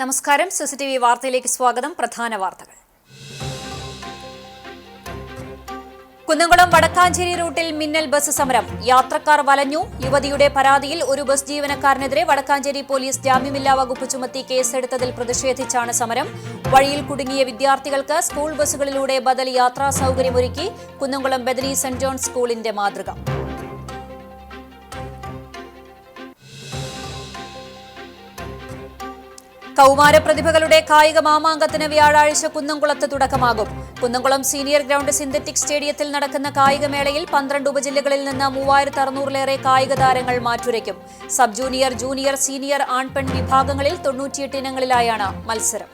നമസ്കാരം. സിസിടിവി വാർത്തയിലേക്ക് സ്വാഗതം. പ്രധാന വാർത്തകൾ. കുന്നംകുളം വടക്കാഞ്ചേരി റൂട്ടിൽ മിന്നൽ ബസ് സമരം. യാത്രക്കാർ വലഞ്ഞു. യുവതിയുടെ പരാതിയിൽ ഒരു ബസ് ജീവനക്കാരനെതിരെ വടക്കാഞ്ചേരി പോലീസ് ജാമ്യമില്ലാ വകുപ്പ് ചുമത്തി കേസെടുത്തതിൽ പ്രതിഷേധിച്ചാണ് സമരം. വഴിയിൽ കുടുങ്ങിയ വിദ്യാർത്ഥികൾക്ക് സ്കൂൾ ബസ്സുകളിലൂടെ ബദൽ യാത്രാ സൌകര്യമൊരുക്കി കുന്നംകുളം ബെഥനി സെന്റ് ജോൺ സ്കൂളിന്റെ മാതൃക. കൌമാര പ്രതിഭകളുടെ കായിക മാമാങ്കത്തിന് വ്യാഴാഴ്ച കുന്നംകുളത്ത് തുടക്കമാകും. കുന്നംകുളം സീനിയർ ഗ്രൌണ്ട് സിന്തറ്റിക് സ്റ്റേഡിയത്തിൽ നടക്കുന്ന കായികമേളയിൽ 12 ഉപജില്ലകളിൽ നിന്ന് 3600-ലേറെ കായിക താരങ്ങൾ മാറ്റുരയ്ക്കും. സബ് ജൂനിയർ, ജൂനിയർ, സീനിയർ, ആൺപെൺ വിഭാഗങ്ങളിൽ 98 ഇനങ്ങളിലായാണ് മത്സരം.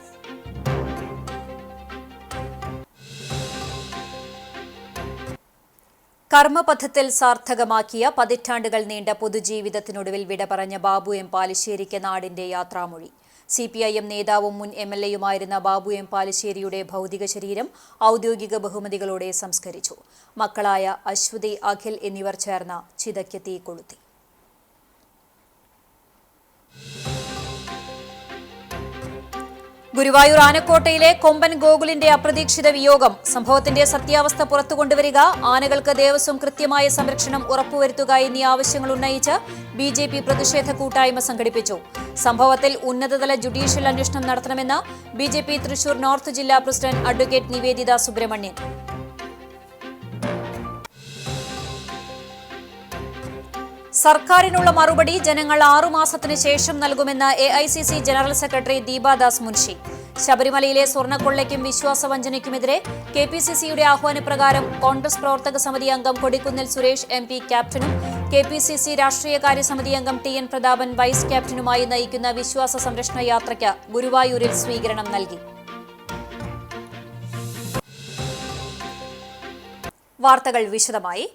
കർമ്മപഥത്തിൽ സാർത്ഥകമാക്കിയ പതിറ്റാണ്ടുകൾ നീണ്ട പൊതുജീവിതത്തിനൊടുവിൽ വിട പറഞ്ഞ ബാബു എം പാലിശ്ശേരിക്ക് നാടിന്റെ യാത്രാമൊഴി. CPIM നേതാവും മുൻ MLAയുമായിരുന്ന ബാബു എം പാലിശ്ശേരിയുടെ ഭൗതിക ശരീരം ഔദ്യോഗിക ബഹുമതികളോടെ സംസ്കരിച്ചു. മക്കളായ അശ്വതി, അഖിൽ എന്നിവർ ചേർന്ന ചിതയ്ക്ക് തീ കൊളുത്തി. ഗുരുവായൂർ ആനക്കോട്ടയിലെ കൊമ്പൻ ഗോകുലിന്റെ അപ്രതീക്ഷിത വിയോഗം. സംഭവത്തിന്റെ സത്യാവസ്ഥ പുറത്തുകൊണ്ടുവരിക, ആനകൾക്ക് ദേവസ്വം കൃത്യമായ സംരക്ഷണം ഉറപ്പുവരുത്തുക എന്നീ ആവശ്യങ്ങൾ ഉന്നയിച്ച് BJP പ്രതിഷേധ കൂട്ടായ്മ സംഘടിപ്പിച്ചു. സംഭവത്തിൽ ഉന്നതതല ജുഡീഷ്യൽ അന്വേഷണം നടത്തണമെന്ന് BJP തൃശൂർ നോർത്ത് ജില്ലാ പ്രസിഡന്റ് അഡ്വക്കേറ്റ് നിവേദിത സുബ്രഹ്മണ്യൻ. സർക്കാരിനുള്ള മറുപടി ജനങ്ങൾ 6 മാസത്തിന് ശേഷം നൽകുമെന്ന് AICC general secretary Deepa Das Munshi. ശബരിമലയിലെ സ്വർണ്ണക്കൊള്ളയ്ക്കും വിശ്വാസവഞ്ചനയ്ക്കുമെതിരെ KPCCയുടെ ആഹ്വാനപ്രകാരം കോൺഗ്രസ് പ്രവർത്തക സമിതി അംഗം കൊടിക്കുന്നിൽ സുരേഷ് MP ക്യാപ്റ്റനും KPCC രാഷ്ട്രീയകാര്യ സമിതി അംഗം TN പ്രതാപൻ വൈസ് ക്യാപ്റ്റനുമായി നയിക്കുന്ന വിശ്വാസ സംരക്ഷണ യാത്രയ്ക്ക് ഗുരുവായൂരിൽ സ്വീകരണം നൽകി. വാർത്തകൾ വിശദമായി.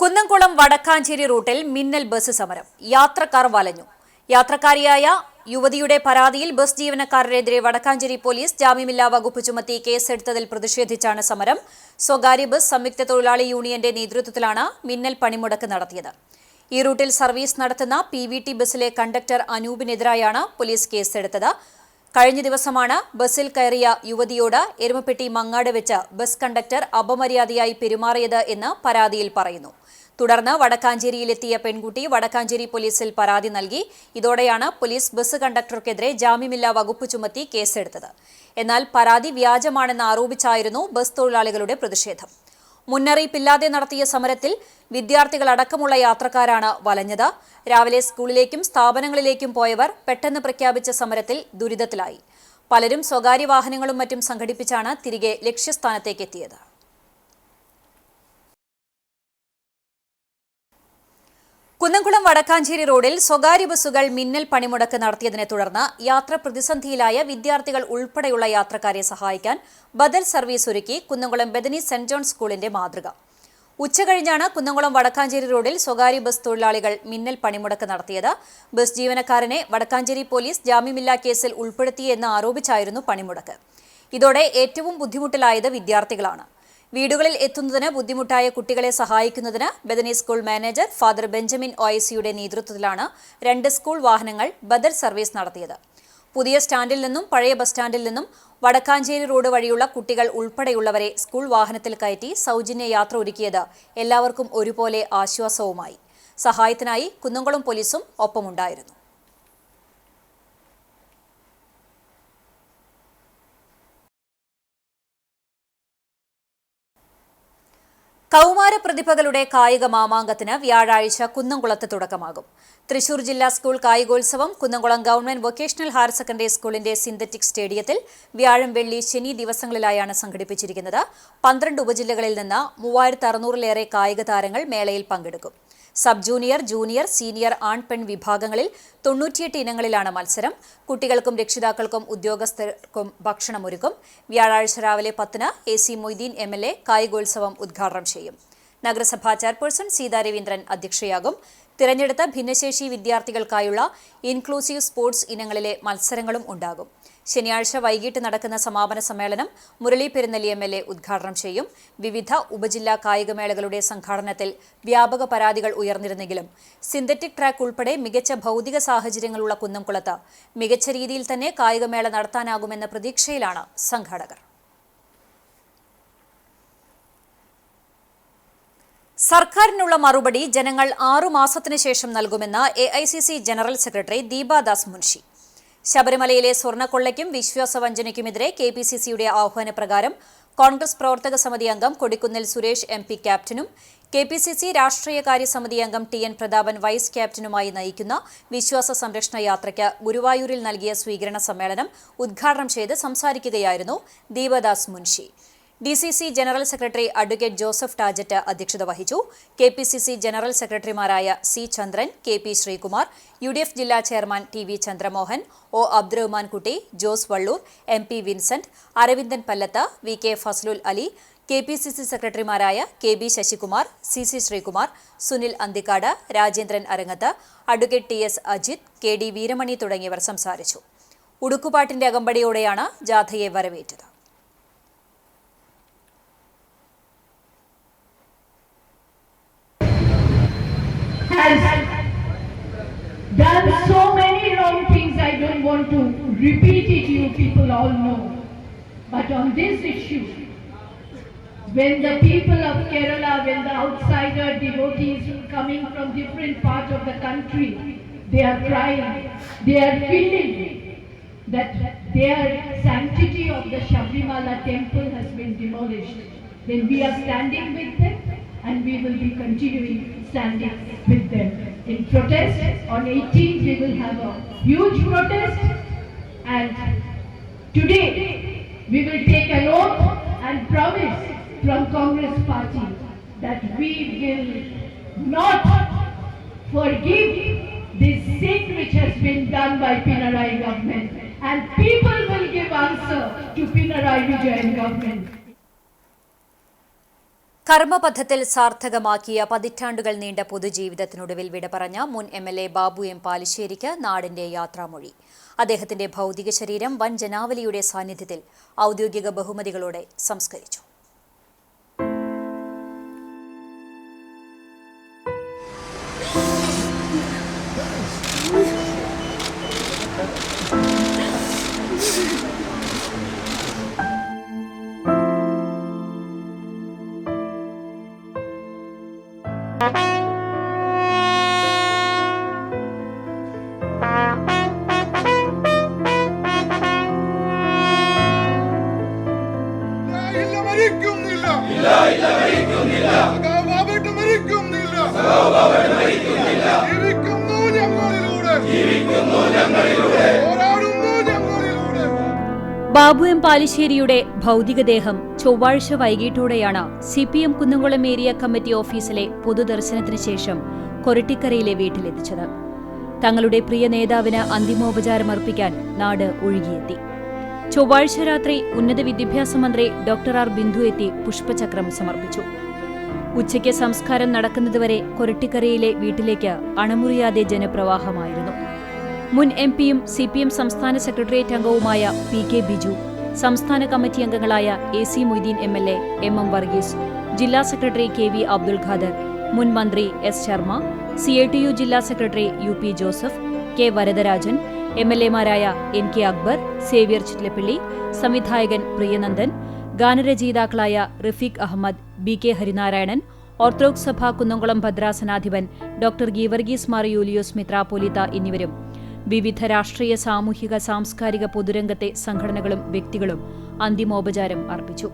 കുന്നംകുളം വടക്കാഞ്ചേരി റൂട്ടിൽ മിന്നൽ ബസ് സമരം. യാത്രക്കാർ വലഞ്ഞു. യാത്രക്കാരിയായ യുവതിയുടെ പരാതിയിൽ ബസ് ജീവനക്കാരനെതിരെ വടക്കാഞ്ചേരി പോലീസ് ജാമ്യമില്ലാ വകുപ്പ് ചുമത്തി കേസെടുത്തതിൽ പ്രതിഷേധിച്ചാണ് സമരം. സ്വകാര്യ ബസ് സംയുക്ത തൊഴിലാളി യൂണിയന്റെ നേതൃത്വത്തിലാണ് മിന്നൽ പണിമുടക്ക് നടത്തിയത്. ഈ റൂട്ടിൽ സർവീസ് നടത്തുന്ന PVT ബസ്സിലെ കണ്ടക്ടർ അനൂപിനെതിരായാണ് പോലീസ് കേസെടുത്തത്. കഴിഞ്ഞ ദിവസമാണ് ബസ്സിൽ കയറിയ യുവതിയോട് എരുമപ്പെട്ടി മങ്ങാട് വെച്ച് ബസ് കണ്ടക്ടർ അപമര്യാദയായി പെരുമാറിയത് എന്ന് പരാതിയിൽ പറയുന്നു. തുടർന്ന് വടക്കാഞ്ചേരിയിലെത്തിയ പെൺകുട്ടി വടക്കാഞ്ചേരി പോലീസിൽ പരാതി നൽകി. ഇതോടെയാണ് പോലീസ് ബസ് കണ്ടക്ടർക്കെതിരെ ജാമ്യമില്ലാ വകുപ്പ് ചുമത്തി കേസെടുത്തത്. എന്നാൽ പരാതി വ്യാജമാണെന്ന് ആരോപിച്ചായിരുന്നു ബസ് തൊഴിലാളികളുടെ പ്രതിഷേധം. മുന്നറിയിപ്പില്ലാതെ നടത്തിയ സമരത്തിൽ വിദ്യാർത്ഥികളടക്കമുള്ള യാത്രക്കാരാണ് വലഞ്ഞത്. രാവിലെ സ്കൂളിലേക്കും സ്ഥാപനങ്ങളിലേക്കും പോയവർ പെട്ടെന്ന് പ്രഖ്യാപിച്ച സമരത്തിൽ ദുരിതത്തിലായി. പലരും സ്വകാര്യ വാഹനങ്ങളും മറ്റും സംഘടിപ്പിച്ചാണ് തിരികെ ലക്ഷ്യസ്ഥാനത്തേക്ക് എത്തിയത്. കുന്നംകുളം വടക്കാഞ്ചേരി റോഡിൽ സ്വകാര്യ ബസ്സുകൾ മിന്നൽ പണിമുടക്ക് നടത്തിയതിനെ തുടർന്ന് യാത്ര പ്രതിസന്ധിയിലായ വിദ്യാർത്ഥികൾ ഉൾപ്പെടെയുള്ള യാത്രക്കാരെ സഹായിക്കാൻ ബദൽ സർവീസ് ഒരുക്കി കുന്നംകുളം ബെഥനി സെന്റ് ജോൺ സ്കൂളിന്റെ മാതൃക. ഉച്ചകഴിഞ്ഞാണ് കുന്നംകുളം വടക്കാഞ്ചേരി റോഡിൽ സ്വകാര്യ ബസ് തൊഴിലാളികൾ മിന്നൽ പണിമുടക്ക് നടത്തിയത്. ബസ് ജീവനക്കാരനെ വടക്കാഞ്ചേരി പോലീസ് ജാമ്യമില്ലാ കേസിൽ ഉൾപ്പെടുത്തിയെന്ന് ആരോപിച്ചായിരുന്നു പണിമുടക്ക്. ഇതോടെ ഏറ്റവും ബുദ്ധിമുട്ടിലായത് വിദ്യാർത്ഥികളാണ്. വീടുകളിൽ എത്തുന്നതിന് ബുദ്ധിമുട്ടായ കുട്ടികളെ സഹായിക്കുന്നതിന് Bethany school manager father Benjamin OICയുടെ നേതൃത്വത്തിലാണ് 2 സ്കൂൾ വാഹനങ്ങൾ ബദൽ സർവീസ് നടത്തിയത്. പുതിയ സ്റ്റാൻഡിൽ നിന്നും പഴയ ബസ് സ്റ്റാൻഡിൽ നിന്നും വടക്കാഞ്ചേരി റോഡ് വഴിയുള്ള കുട്ടികൾ ഉൾപ്പെടെയുള്ളവരെ സ്കൂൾ വാഹനത്തിൽ കയറ്റി സൗജന്യ യാത്ര ഒരുക്കിയത് എല്ലാവർക്കും ഒരുപോലെ ആശ്വാസവുമായി. സഹായത്തിനായി കുന്നംകുളം പോലീസും ഒപ്പമുണ്ടായിരുന്നു. കൌമാര പ്രതിഭകളുടെ കായിക മാമാങ്കത്തിന് വ്യാഴാഴ്ച കുന്നംകുളത്ത് തുടക്കമാകും. തൃശൂർ ജില്ലാ സ്കൂൾ കായികോത്സവം Kunnamkulam government vocational higher secondary സ്കൂളിന്റെ സിന്തറ്റിക് സ്റ്റേഡിയത്തിൽ വ്യാഴം, വെള്ളി, ശനി ദിവസങ്ങളിലായാണ് സംഘടിപ്പിച്ചിരിക്കുന്നത്. 12 ഉപജില്ലകളിൽ നിന്ന് 3600-ലേറെ കായിക താരങ്ങൾ മേളയിൽ പങ്കെടുക്കും. സബ് ജൂനിയർ, ജൂനിയർ, സീനിയർ, ആൺപെൺ വിഭാഗങ്ങളിൽ 98 ഇനങ്ങളിലാണ് മത്സരം. കുട്ടികൾക്കും രക്ഷിതാക്കൾക്കും ഉദ്യോഗസ്ഥർക്കും ഭക്ഷണമൊരുക്കും. വ്യാഴാഴ്ച രാവിലെ 10-ന് AC മൊയ്തീൻ MLA കായികോത്സവം ഉദ്ഘാടനം ചെയ്യും. നഗരസഭാ ചെയർപേഴ്സൺ സീതാ രവീന്ദ്രൻ അധ്യക്ഷയാകും. തിരഞ്ഞെടുത്ത ഭിന്നശേഷി വിദ്യാർത്ഥികൾക്കായുള്ള ഇൻക്ലൂസീവ് സ്പോർട്സ് ഇനങ്ങളിലെ മത്സരങ്ങളും ഉണ്ടാകും. ശനിയാഴ്ച വൈകിട്ട് നടക്കുന്ന സമാപന സമ്മേളനം മുരളി പെരുന്നെല്ലി MLA ഉദ്ഘാടനം ചെയ്യും. വിവിധ ഉപജില്ലാ കായികമേളകളുടെ സംഘാടനത്തിൽ വ്യാപക പരാതികൾ ഉയർന്നിരുന്നെങ്കിലും സിന്തറ്റിക് ട്രാക്ക് ഉൾപ്പെടെ മികച്ച ഭൗതിക സാഹചര്യങ്ങളുള്ള കുന്നംകുളത്ത് മികച്ച രീതിയിൽ തന്നെ കായികമേള നടത്താനാകുമെന്ന പ്രതീക്ഷയിലാണ് സംഘാടകർ. സർക്കാരിനുള്ള മറുപടി ജനങ്ങൾ 6 മാസത്തിനു ശേഷം നൽകുമെന്ന് AICC general secretary Deepa Das Munshi. ശബരിമലയിലെ സ്വർണ്ണക്കൊള്ളയ്ക്കും വിശ്വാസവഞ്ചനയ്ക്കുമെതിരെ KPCCയുടെ ആഹ്വാനപ്രകാരം കോൺഗ്രസ് പ്രവർത്തക സമിതി അംഗം കൊടിക്കുന്നിൽ സുരേഷ് MP ക്യാപ്റ്റനും KPCC രാഷ്ട്രീയകാര്യ സമിതി അംഗം TN പ്രതാപൻ വൈസ് ക്യാപ്റ്റനുമായി നയിക്കുന്ന വിശ്വാസ സംരക്ഷണ യാത്രയ്ക്ക് ഗുരുവായൂരിൽ നൽകിയ സ്വീകരണ സമ്മേളനം ഉദ്ഘാടനം ചെയ്ത് സംസാരിക്കുകയായിരുന്നു Deepadas Munshi. DCC general secretary advocate Joseph Tajet അധ്യക്ഷത വഹിച്ചു. KPCC ജനറൽ സെക്രട്ടറിമാരായ C Chandran, KP Sreekumar, UDF ജില്ലാ chairman TV Chandramohan, O Abdurahman Kutty, Jose Valloor, MP Vincent, Aravindan Pallath, VK Fazlul Ali, KPCC സെക്രട്ടറിമാരായ KB Sasikumar, CC Sreekumar, Sunil Anthikad, Rajendran Arangath, advocate TS Ajith, KD Veeramani തുടങ്ങിയവർ സംസാരിച്ചു. ഉടുക്കുപാട്ടിന്റെ അകമ്പടിയോടെയാണ് ജാഥയെ വരവേറ്റത്. Has done so many wrong things, I don't want to repeat it, you people all know. But on this issue, when the people of Kerala, when the outsider devotees coming from different parts of the country, they are crying, they are feeling that their sanctity of the Sabrimala temple has been demolished, then we are standing with them and we will be continuing standing with them. In protest, on 18th we will have a huge protest, and today we will take an oath and promise from Congress party that we will not forgive this sin which has been done by Pinarayi government, and people will give answer to Pinarayi Vijayan government. കർമ്മപഥത്തിൽ സാർത്ഥകമാക്കിയ പതിറ്റാണ്ടുകൾ നീണ്ട പൊതുജീവിതത്തിനൊടുവിൽ വിട പറഞ്ഞ മുൻ MLA Babu M പാലിശ്ശേരിക്ക് നാടിന്റെ യാത്രാമൊഴി. അദ്ദേഹത്തിന്റെ ഭൗതിക ശരീരം വൻ ജനാവലിയുടെ സാന്നിധ്യത്തിൽ ഔദ്യോഗിക ബഹുമതികളോടെ സംസ്കരിച്ചു. ബാബു M പാലിശ്ശേരിയുടെ ഭൗതികദേഹം ചൊവ്വാഴ്ച വൈകിട്ടോടെയാണ് CPM കുന്നംകുളം ഏരിയ കമ്മിറ്റി ഓഫീസിലെ പൊതുദർശനത്തിന് ശേഷം കൊരട്ടിക്കരയിലെ വീട്ടിലെത്തിച്ചത്. തങ്ങളുടെ പ്രിയ നേതാവിന് അന്തിമോപചാരമർപ്പിക്കാൻ നാട് ഒഴുകിയെത്തി. ചൊവ്വാഴ്ച രാത്രി ഉന്നത വിദ്യാഭ്യാസ മന്ത്രി ഡോക്ടർ R ബിന്ദു എത്തി പുഷ്പചക്രം സമർപ്പിച്ചു. ഉച്ചയ്ക്ക് സംസ്കാരം നടക്കുന്നതുവരെ കൊരട്ടിക്കരയിലെ വീട്ടിലേക്ക് അണമുറിയാതെ ജനപ്രവാഹമായിരുന്നു. മുൻ MPയും CPM സംസ്ഥാന സെക്രട്ടേറിയറ്റ് അംഗവുമായ PK ബിജു, സംസ്ഥാന കമ്മിറ്റി അംഗങ്ങളായ AC Moideen MLA, MM Varghese, ജില്ലാ സെക്രട്ടറി KV അബ്ദുൽ ഖാദർ, മുൻ മന്ത്രി S ശർമ്മ, CITU ജില്ലാ secretary UP Joseph, K Varadarajan, MLAമാരായ NK അക്ബർ, സേവ്യർ ചിറ്റലപ്പള്ളി, സംവിധായകൻ പ്രിയനന്ദൻ, ഗാനരചയിതാക്കളായ റഫീഖ് അഹമ്മദ്, BK ഹരിനാരായണൻ, ഓർത്തഡോക്സ് സഭ കുന്നംകുളം ഭദ്രാസനാധിപൻ ഡോക്ടർ ഗീവർഗീസ് മാർ യൂലിയോസ് മിത്രാപ്പോലീത്ത എന്നിവരും വിവിധ രാഷ്ട്രീയ, സാമൂഹിക, സാംസ്കാരിക പൊതുരംഗത്തെ സംഘടനകളും വ്യക്തികളും അന്തിമോപചാരം അർപ്പിച്ചു.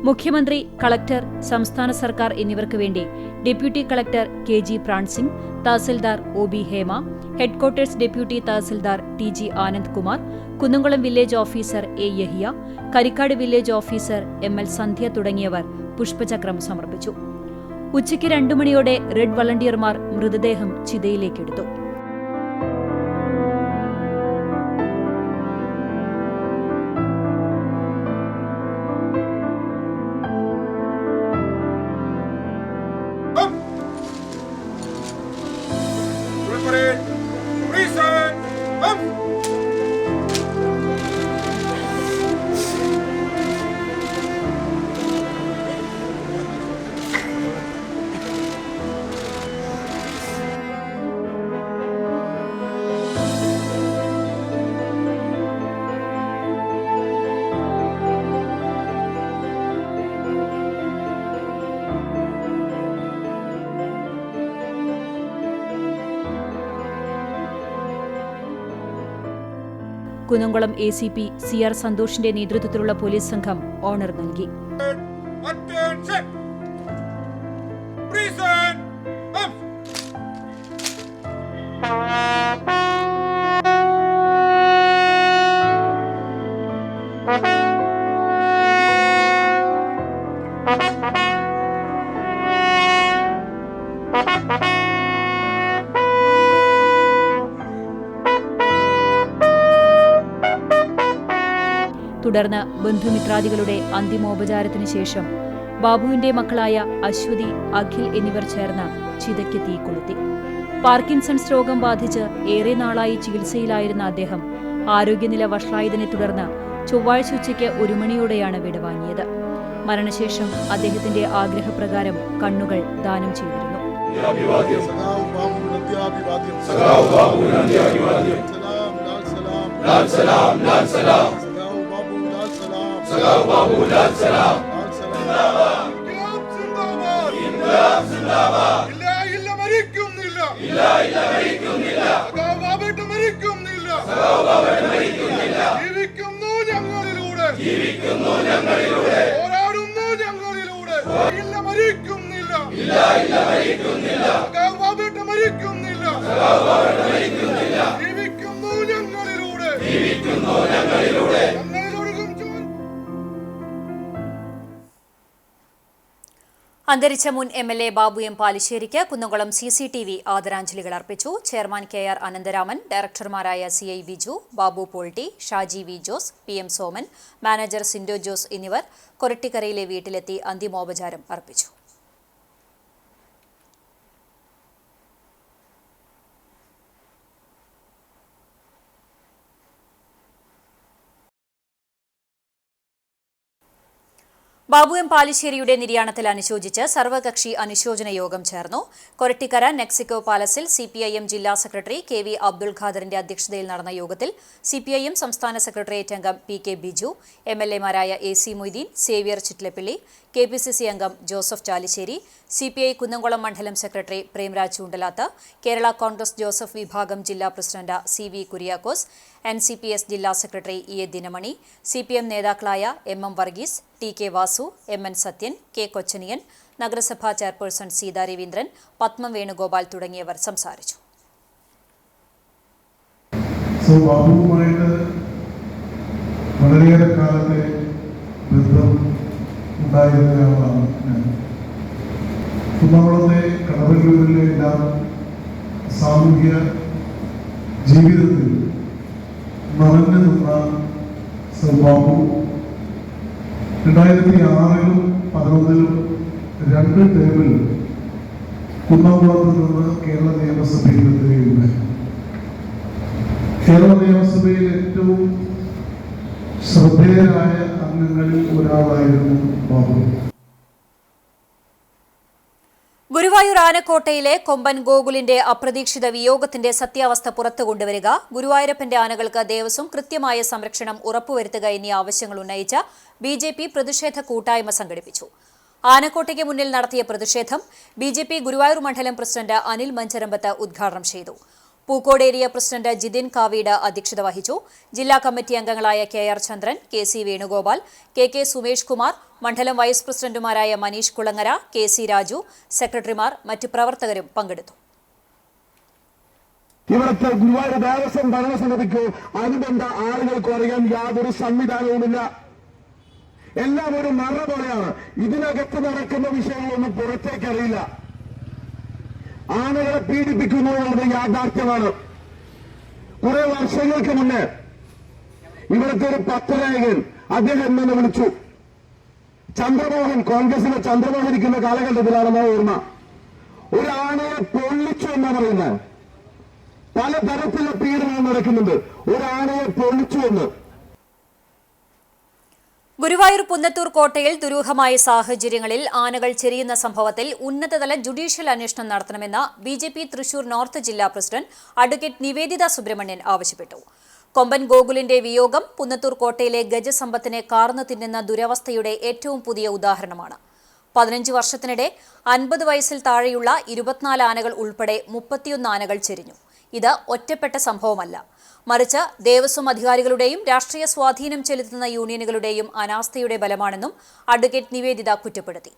മുഖ്യമന്ത്രി, കളക്ടർ, സംസ്ഥാന സർക്കാർ എന്നിവർക്ക് വേണ്ടി deputy collector KG Pran Singh, tahsildar OB Hema, headquarters deputy tahsildar TG Anand Kumar, Kunnamkulam village officer A Yahiya, Karikkad village officer ML Sandhya തുടങ്ങിയവർ പുഷ്പചക്രം സമർപ്പിച്ചു. ഉച്ചയ്ക്ക് 2 മണിയോടെ റെഡ് വളണ്ടിയർമാർ മൃതദേഹം ചിതയിലേക്കെടുത്തു. കുന്നംകുളം ACP CR സന്തോഷിന്റെ നേതൃത്വത്തിലുള്ള പോലീസ് സംഘം ഓണർ നൽകി. തുടർന്ന് ബന്ധുമിത്രാദികളുടെ അന്തിമോപചാരത്തിനു ശേഷം ബാബുവിന്റെ മക്കളായ അശ്വതി, അഖിൽ എന്നിവർ ചേർന്ന് ചിതയ്ക്ക് തീ കൊളുത്തി. പാർക്കിൻസൺസ് രോഗം ബാധിച്ച് ഏറെ നാളായി ചികിത്സയിലായിരുന്ന അദ്ദേഹം ആരോഗ്യനില വഷളായതിനെ തുടർന്ന് ചൊവ്വാഴ്ച ഉച്ചയ്ക്ക് 1 മണിയോടെയാണ് വിടവാങ്ങിയത്. മരണശേഷം അദ്ദേഹത്തിന്റെ ആഗ്രഹപ്രകാരം കണ്ണുകൾ ദാനം ചെയ്തിരുന്നു. അന്തരിച്ച മുൻ MLA ബാബു എം പാലിശ്ശേരിക്ക് കുന്നംകുളം CCTV ആദരാഞ്ജലികൾ അർപ്പിച്ചു. ചെയർമാൻ KR അനന്തരാമൻ, ഡയറക്ടർമാരായ CI Viju, Babu Polty, Shaji V Jose, PM Soman, manager Sindo Jose എന്നിവർ കൊരട്ടിക്കരയിലെ വീട്ടിലെത്തി അന്തിമോപചാരം അർപ്പിച്ചു. ബാബു എം പാലിശ്ശേരിയുടെ നിര്യാണത്തിൽ അനുശോചിച്ച് സർവകക്ഷി അനുശോചന യോഗം ചേർന്നു. കൊരട്ടിക്കര നെക്സിക്കോ പാലസിൽ CPIM ജില്ലാ സെക്രട്ടറി KV അബ്ദുൾ ഖാദറിന്റെ അധ്യക്ഷതയിൽ നടന്ന യോഗത്തിൽ CPIM സംസ്ഥാന സെക്രട്ടേറിയറ്റ് അംഗം PK ബിജു, MLAമാരായ AC Moideen, Xavier Chittilappally, KPCC അംഗം ജോസഫ് ചാലിശ്ശേരി, CPI കുന്നംകുളം മണ്ഡലം സെക്രട്ടറി പ്രേംരാജ് ചൂണ്ടലാത്ത്, കേരള കോൺഗ്രസ് ജോസഫ് വിഭാഗം ജില്ലാ പ്രസിഡന്റ് CV കുര്യാക്കോസ്, NCPS ജില്ലാ സെക്രട്ടറി EA ദിനമണി, CPM നേതാക്കളായ MM Varghese, TK Vasu, MN Sathyan, K Kochaniyan, നഗരസഭാ ചെയർപേഴ്സൺ സീതാ രവീന്ദ്രൻ, പത്മം വേണുഗോപാൽ തുടങ്ങിയവർ സംസാരിച്ചു. ബാബുവുമായിട്ട് വളരെയേറെ കാലത്തെ ബന്ധം ഉണ്ടായിരുന്നയാളാണ് ഞാൻ. കുന്നംകുളത്തെ കടവല്ലൂരിലെ എല്ലാം സാമൂഹ്യ ജീവിതത്തിൽ നിറഞ്ഞു നിന്ന ബാബു 2006-ലും 2011-ലും 2 ടേമിൽ കുന്നംകുളത്ത് നിന്ന് കേരള നിയമസഭയിൽ എത്തുകയുണ്ടായി. കേരള നിയമസഭയിൽ ഏറ്റവും ശ്രദ്ധേയരായ അംഗങ്ങളിൽ ഒരാളായിരുന്നു ബാബു. ഗുരുവായൂർ ആനക്കോട്ടയിലെ കൊമ്പൻ ഗോകുലിന്റെ അപ്രതീക്ഷിത വിയോഗത്തിന്റെ സത്യാവസ്ഥ പുറത്തുകൊണ്ടുവരിക, ഗുരുവായൂരപ്പന്റെ ആനകൾക്ക് ദേവസ്വം കൃത്യമായ സംരക്ഷണം ഉറപ്പുവരുത്തുക എന്നീ ആവശ്യങ്ങൾ ഉന്നയിച്ച BJP പ്രതിഷേധ കൂട്ടായ്മ സംഘടിപ്പിച്ചു. ആനക്കോട്ടയ്ക്ക് മുന്നിൽ നടത്തിയ പ്രതിഷേധം BJP ഗുരുവായൂർ മണ്ഡലം പ്രസിഡന്റ് അനിൽ മഞ്ചരമ്പത്ത് ഉദ്ഘാടനം ചെയ്തു. പൂക്കോട് ഏരിയ പ്രസിഡന്റ് ജിതിൻ കാവീട് അധ്യക്ഷത വഹിച്ചു. ജില്ലാ കമ്മിറ്റി അംഗങ്ങളായ KR ചന്ദ്രൻ, KC വേണുഗോപാൽ, KK സുമേഷ് കുമാർ, മണ്ഡലം വൈസ് പ്രസിഡന്റുമാരായ മനീഷ് കുളങ്ങര, KC രാജു, സെക്രട്ടറിമാർ, മറ്റു പ്രവർത്തകരും പങ്കെടുത്തു. ഇവിടുത്തെ ഗുരുവായൂർ ദേവസ്വം ഭരണസമിതിക്കോ അനുബന്ധ ആളുകൾക്കോ അറിയാൻ യാതൊരു സംവിധാനവുമില്ല. എല്ലാം ഒരു മറ പോലെയാണ്. ഇതിനകത്ത് നടക്കുന്ന വിഷയങ്ങളൊന്നും പുറത്തേക്കറിയില്ല. ആനകളെ പീഡിപ്പിക്കുന്നു എന്നത് യാഥാർത്ഥ്യമാണ്. കുറെ വർഷങ്ങൾക്ക് മുന്നേ ഇവിടുത്തെ ഒരു പത്രലേഖകൻ അദ്ദേഹം എന്നെ വിളിച്ചു. ചന്ദ്രമോഹൻ, കോൺഗ്രസിലെ ചന്ദ്രമോഹൻ ഇരിക്കുന്ന കാലഘട്ടത്തിലാണെന്ന ഓർമ്മ. ഒരു ആനയെ പൊള്ളിച്ചു എന്നാ പറയുന്നത്. പലതരത്തിലുള്ള പീഡനം നടക്കുന്നുണ്ട്. ഒരു ആനയെ പൊള്ളിച്ചു എന്ന്. ഗുരുവായൂർ പുന്നത്തൂർ കോട്ടയിൽ ദുരൂഹമായ സാഹചര്യങ്ങളിൽ ആനകൾ ചെരിയുന്ന സംഭവത്തിൽ ഉന്നതതല ജുഡീഷ്യൽ അന്വേഷണം നടത്തണമെന്ന് BJP തൃശൂർ നോർത്ത് ജില്ലാ പ്രസിഡന്റ് അഡ്വക്കേറ്റ് നിവേദിത സുബ്രഹ്മണ്യൻ ആവശ്യപ്പെട്ടു. കൊമ്പൻ ഗോകുലിന്റെ വിയോഗം പുന്നത്തൂർ കോട്ടയിലെ ഗജസമ്പത്തിനെ കാർന്നു തിന്നുന്ന ദുരവസ്ഥയുടെ ഏറ്റവും പുതിയ ഉദാഹരണമാണ്. 15 വർഷത്തിനിടെ 50 വയസ്സിൽ താഴെയുള്ള 24 ആനകൾ ഉൾപ്പെടെ 31 ആനകൾ ചെരിഞ്ഞു. ഇത് ഒറ്റപ്പെട്ട സംഭവമല്ല. മറിച്ച് ദേവസ്വം അധികാരികളുടെയും രാഷ്ട്രീയ സ്വാധീനം ചെലുത്തുന്ന യൂണിയനുകളുടെയും അനാസ്ഥയുടെ ബലമാണെന്നും അഡ്വക്കേറ്റ് നിവേദിത കുറ്റപ്പെടുത്തി.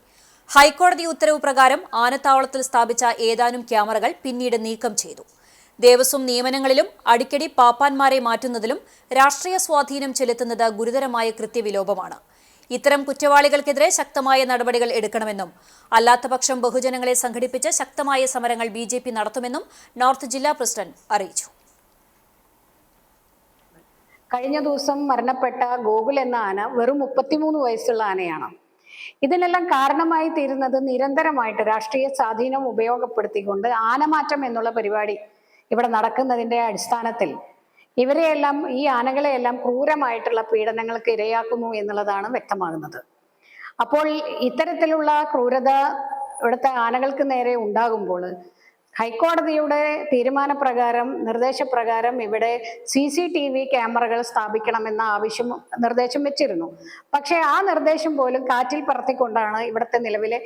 ഹൈക്കോടതി ഉത്തരവ് പ്രകാരം ആനത്താവളത്തിൽ സ്ഥാപിച്ച ഏതാനും ക്യാമറകൾ പിന്നീട് നീക്കം ചെയ്തു. ദേവസ്വം നിയമനങ്ങളിലും അടിക്കടി പാപ്പാന്മാരെ മാറ്റുന്നതിലും രാഷ്ട്രീയ സ്വാധീനം ചെലുത്തുന്നത് ഗുരുതരമായ കൃത്യവിലോപമാണ്. ഇത്തരം കുറ്റവാളികൾക്കെതിരെ ശക്തമായ നടപടികൾ എടുക്കണമെന്നും അല്ലാത്തപക്ഷം ബഹുജനങ്ങളെ സംഘടിപ്പിച്ച് ശക്തമായ സമരങ്ങൾ BJP നടത്തുമെന്നും നോർത്ത് ജില്ലാ പ്രസിഡന്റ് അറിയിച്ചു. കഴിഞ്ഞ ദിവസം മരണപ്പെട്ട ഗോകുൽ എന്ന ആന വെറും 33 വയസ്സുള്ള ആനയാണ്. ഇതിനെല്ലാം കാരണമായി തീരുന്നത് നിരന്തരമായിട്ട് രാഷ്ട്രീയ സ്വാധീനം ഉപയോഗപ്പെടുത്തിക്കൊണ്ട് ആനമാറ്റം എന്നുള്ള പരിപാടി ഇവിടെ നടക്കുന്നതിന്റെ അടിസ്ഥാനത്തിൽ ഇവരെയെല്ലാം, ഈ ആനകളെയെല്ലാം ക്രൂരമായിട്ടുള്ള പീഡനങ്ങൾക്ക് ഇരയാക്കുന്നു എന്നുള്ളതാണ് വ്യക്തമാകുന്നത്. അപ്പോൾ ഇത്തരത്തിലുള്ള ക്രൂരത ഇവിടുത്തെ ആനകൾക്ക് നേരെ ഉണ്ടാകുമ്പോൾ ഹൈക്കോടതിയുടെ തീരുമാനപ്രകാരം, നിർദ്ദേശപ്രകാരം ഇവിടെ CCTV ക്യാമറകൾ സ്ഥാപിക്കണമെന്ന നിർദ്ദേശം വെച്ചിരുന്നു. പക്ഷേ ആ നിർദ്ദേശം പോലും കാറ്റിൽ പറത്തിക്കൊണ്ടാണ് ഇവിടുത്തെ നിലവിലെ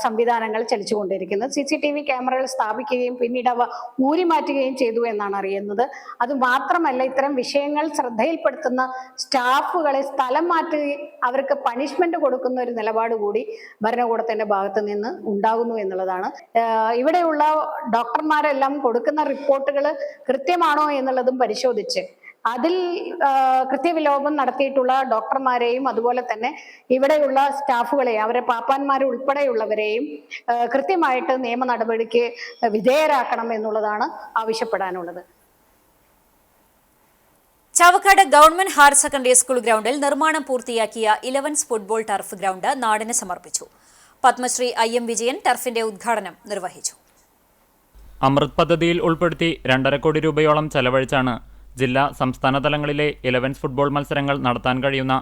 സംവിധാനങ്ങൾ ചലിച്ചുകൊണ്ടിരിക്കുന്നത്. CCTV ക്യാമറകൾ സ്ഥാപിക്കുകയും പിന്നീട് അവ ഊരിമാറ്റുകയും ചെയ്തു എന്നാണ് അറിയുന്നത്. അതുമാത്രമല്ല, ഇത്തരം വിഷയങ്ങൾ ശ്രദ്ധയിൽപ്പെടുത്തുന്ന സ്റ്റാഫുകളെ സ്ഥലം മാറ്റുകയും അവർക്ക് പണിഷ്മെന്റ് കൊടുക്കുന്ന ഒരു നിലപാട് കൂടി ഭരണകൂടത്തിന്റെ ഭാഗത്ത് നിന്ന് ഉണ്ടാകുന്നു എന്നുള്ളതാണ്. ഇവിടെയുള്ള ഡോക്ടർമാരെല്ലാം കൊടുക്കുന്ന റിപ്പോർട്ടുകൾ കൃത്യമാണോ എന്നുള്ളതും പരിശോധിച്ച് അതിൽ കൃത്യവിലോപം നടത്തിയിട്ടുള്ള ഡോക്ടർമാരെയും അതുപോലെ തന്നെ ഇവിടെയുള്ള സ്റ്റാഫുകളെയും, അവരെ പാപ്പാന്മാർ ഉൾപ്പെടെയുള്ളവരെയും കൃത്യമായിട്ട് നിയമ നടപടിക്ക് വിധേയരാക്കണം എന്നുള്ളതാണ് ആവശ്യപ്പെടാനുള്ളത്. Chavakkad government higher secondary school ഗ്രൗണ്ടിൽ നിർമ്മാണം പൂർത്തിയാക്കിയ 11 ഫുട്ബോൾ ടർഫ് ഗ്രൗണ്ട് നാടിന് സമർപ്പിച്ചു. പത്മശ്രീ IM വിജയൻ ടർഫിന്റെ ഉദ്ഘാടനം നിർവഹിച്ചു. അമൃത് പദ്ധതിയിൽ ഉൾപ്പെടുത്തി 2.5 കോടി രൂപയോളം ചെലവഴിച്ചാണ് ജില്ലാ സംസ്ഥാന തലങ്ങളിലെ 11 ഫുട്ബോൾ മത്സരങ്ങൾ നടത്താൻ കഴിയുന്ന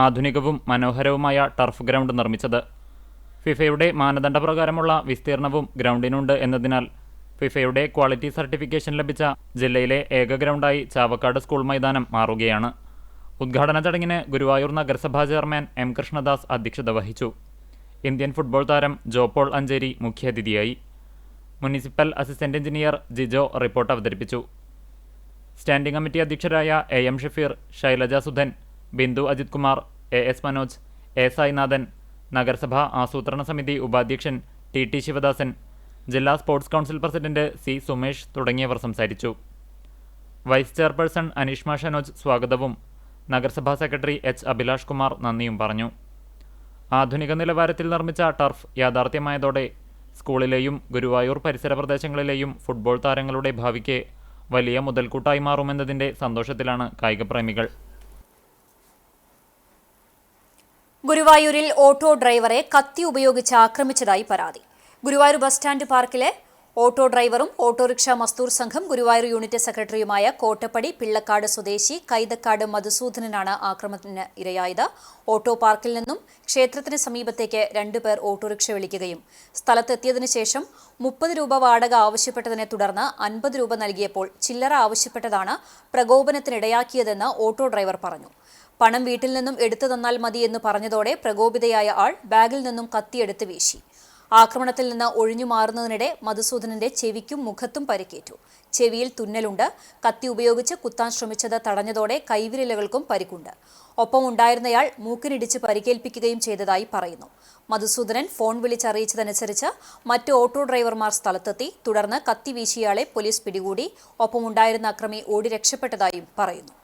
ആധുനികവും മനോഹരവുമായ ടർഫ് ഗ്രൗണ്ട് നിർമ്മിച്ചത്. ഫിഫയുടെ മാനദണ്ഡപ്രകാരമുള്ള വിസ്തീർണവും ഗ്രൗണ്ടിനുണ്ട് എന്നതിനാൽ ഫിഫയുടെ ക്വാളിറ്റി സർട്ടിഫിക്കേഷൻ ലഭിച്ച ജില്ലയിലെ ഏക ഗ്രൗണ്ടായി ചാവക്കാട് സ്കൂൾ മൈതാനം മാറുകയാണ്. ഉദ്ഘാടന ചടങ്ങിന് ഗുരുവായൂർ നഗരസഭാ ചെയർമാൻ M കൃഷ്ണദാസ് അധ്യക്ഷത വഹിച്ചു. ഇന്ത്യൻ ഫുട്ബോൾ താരം ജോപോൾ അഞ്ചേരി മുഖ്യാതിഥിയായി. Municipal assistant engineer Jijo report അവതരിപ്പിച്ചു. സ്റ്റാൻഡിംഗ് കമ്മിറ്റി അധ്യക്ഷരായ AM Shafeer, Shailaja Sudhan, Bindu Ajith Kumar, AS Manoj, A Sainathan, നഗരസഭാ ആസൂത്രണ സമിതി ഉപാധ്യക്ഷൻ TT ശിവദാസൻ, ജില്ലാ sports council president C Sumesh തുടങ്ങിയവർ സംസാരിച്ചു. വൈസ് ചെയർപേഴ്സൺ അനീഷ്മ ഷനോജ് സ്വാഗതവും നഗരസഭാ സെക്രട്ടറി H അഭിലാഷ് കുമാർ നന്ദിയും പറഞ്ഞു. ആധുനിക നിലവാരത്തിൽ നിർമ്മിച്ച ടർഫ് യാഥാർത്ഥ്യമായതോടെ സ്കൂളിലെയും ഗുരുവായൂർ പരിസര പ്രദേശങ്ങളിലെയും ഫുട്ബോൾ താരങ്ങളുടെ ഭാവിക്ക് വലിയ മുതൽക്കൂട്ടായി മാറുമെന്നതിന്റെ സന്തോഷത്തിലാണ് കായികപ്രേമികൾ. ഗുരുവായൂരിൽ ഓട്ടോ ഡ്രൈവറെ കത്തി ഉപയോഗിച്ച് ആക്രമിച്ചതായി പരാതി. ഗുരുവായൂർ ബസ് സ്റ്റാൻഡ് പാർക്കിലെ ഓട്ടോ ഡ്രൈവറും ഓട്ടോറിക്ഷ മസ്ദൂർ സംഘം ഗുരുവായൂർ യൂണിറ്റ് സെക്രട്ടറിയുമായ കോട്ടപ്പടി പിള്ളക്കാട് സ്വദേശി കൈതക്കാട് മധുസൂദനനാണ് ആക്രമണത്തിന് ഇരയായത്. ഓട്ടോ പാർക്കിൽ നിന്നും ക്ഷേത്രത്തിന് സമീപത്തേക്ക് 2 പേർ ഓട്ടോറിക്ഷ വിളിക്കുകയും സ്ഥലത്തെത്തിയതിനു ശേഷം 30 രൂപ വാടക ആവശ്യപ്പെട്ടതിനെ തുടർന്ന് 50 രൂപ നൽകിയപ്പോൾ ചില്ലറ ആവശ്യപ്പെട്ടതാണ് പ്രകോപനത്തിനിടയാക്കിയതെന്ന് ഓട്ടോ ഡ്രൈവർ പറഞ്ഞു. പണം വീട്ടിൽ നിന്നും എടുത്തു തന്നാൽ മതി എന്ന് പറഞ്ഞതോടെ പ്രകോപിതയായ ആൾ ബാഗിൽ നിന്നും കത്തിയെടുത്ത് വീശി. ആക്രമണത്തിൽ നിന്ന് ഒഴിഞ്ഞു മാറുന്നതിനിടെ മധുസൂദനന്റെ ചെവിക്കും മുഖത്തും പരിക്കേറ്റു. ചെവിയിൽ തുന്നലുണ്ട്. കത്തി ഉപയോഗിച്ച് കുത്താൻ ശ്രമിച്ചത് തടഞ്ഞതോടെ കൈവിരലുകൾക്കും പരിക്കുണ്ട്. ഒപ്പമുണ്ടായിരുന്നയാൾ മൂക്കിനിടിച്ച് പരിക്കേൽപ്പിക്കുകയും ചെയ്തതായി പറയുന്നു. മധുസൂദനൻ ഫോൺ വിളിച്ചറിയിച്ചതനുസരിച്ച് മറ്റ് ഓട്ടോ ഡ്രൈവർമാർ സ്ഥലത്തെത്തി. തുടർന്ന് കത്തി വീശിയയാളെ പോലീസ് പിടികൂടി. ഒപ്പമുണ്ടായിരുന്ന അക്രമി ഓടി രക്ഷപ്പെട്ടതായും പറയുന്നു.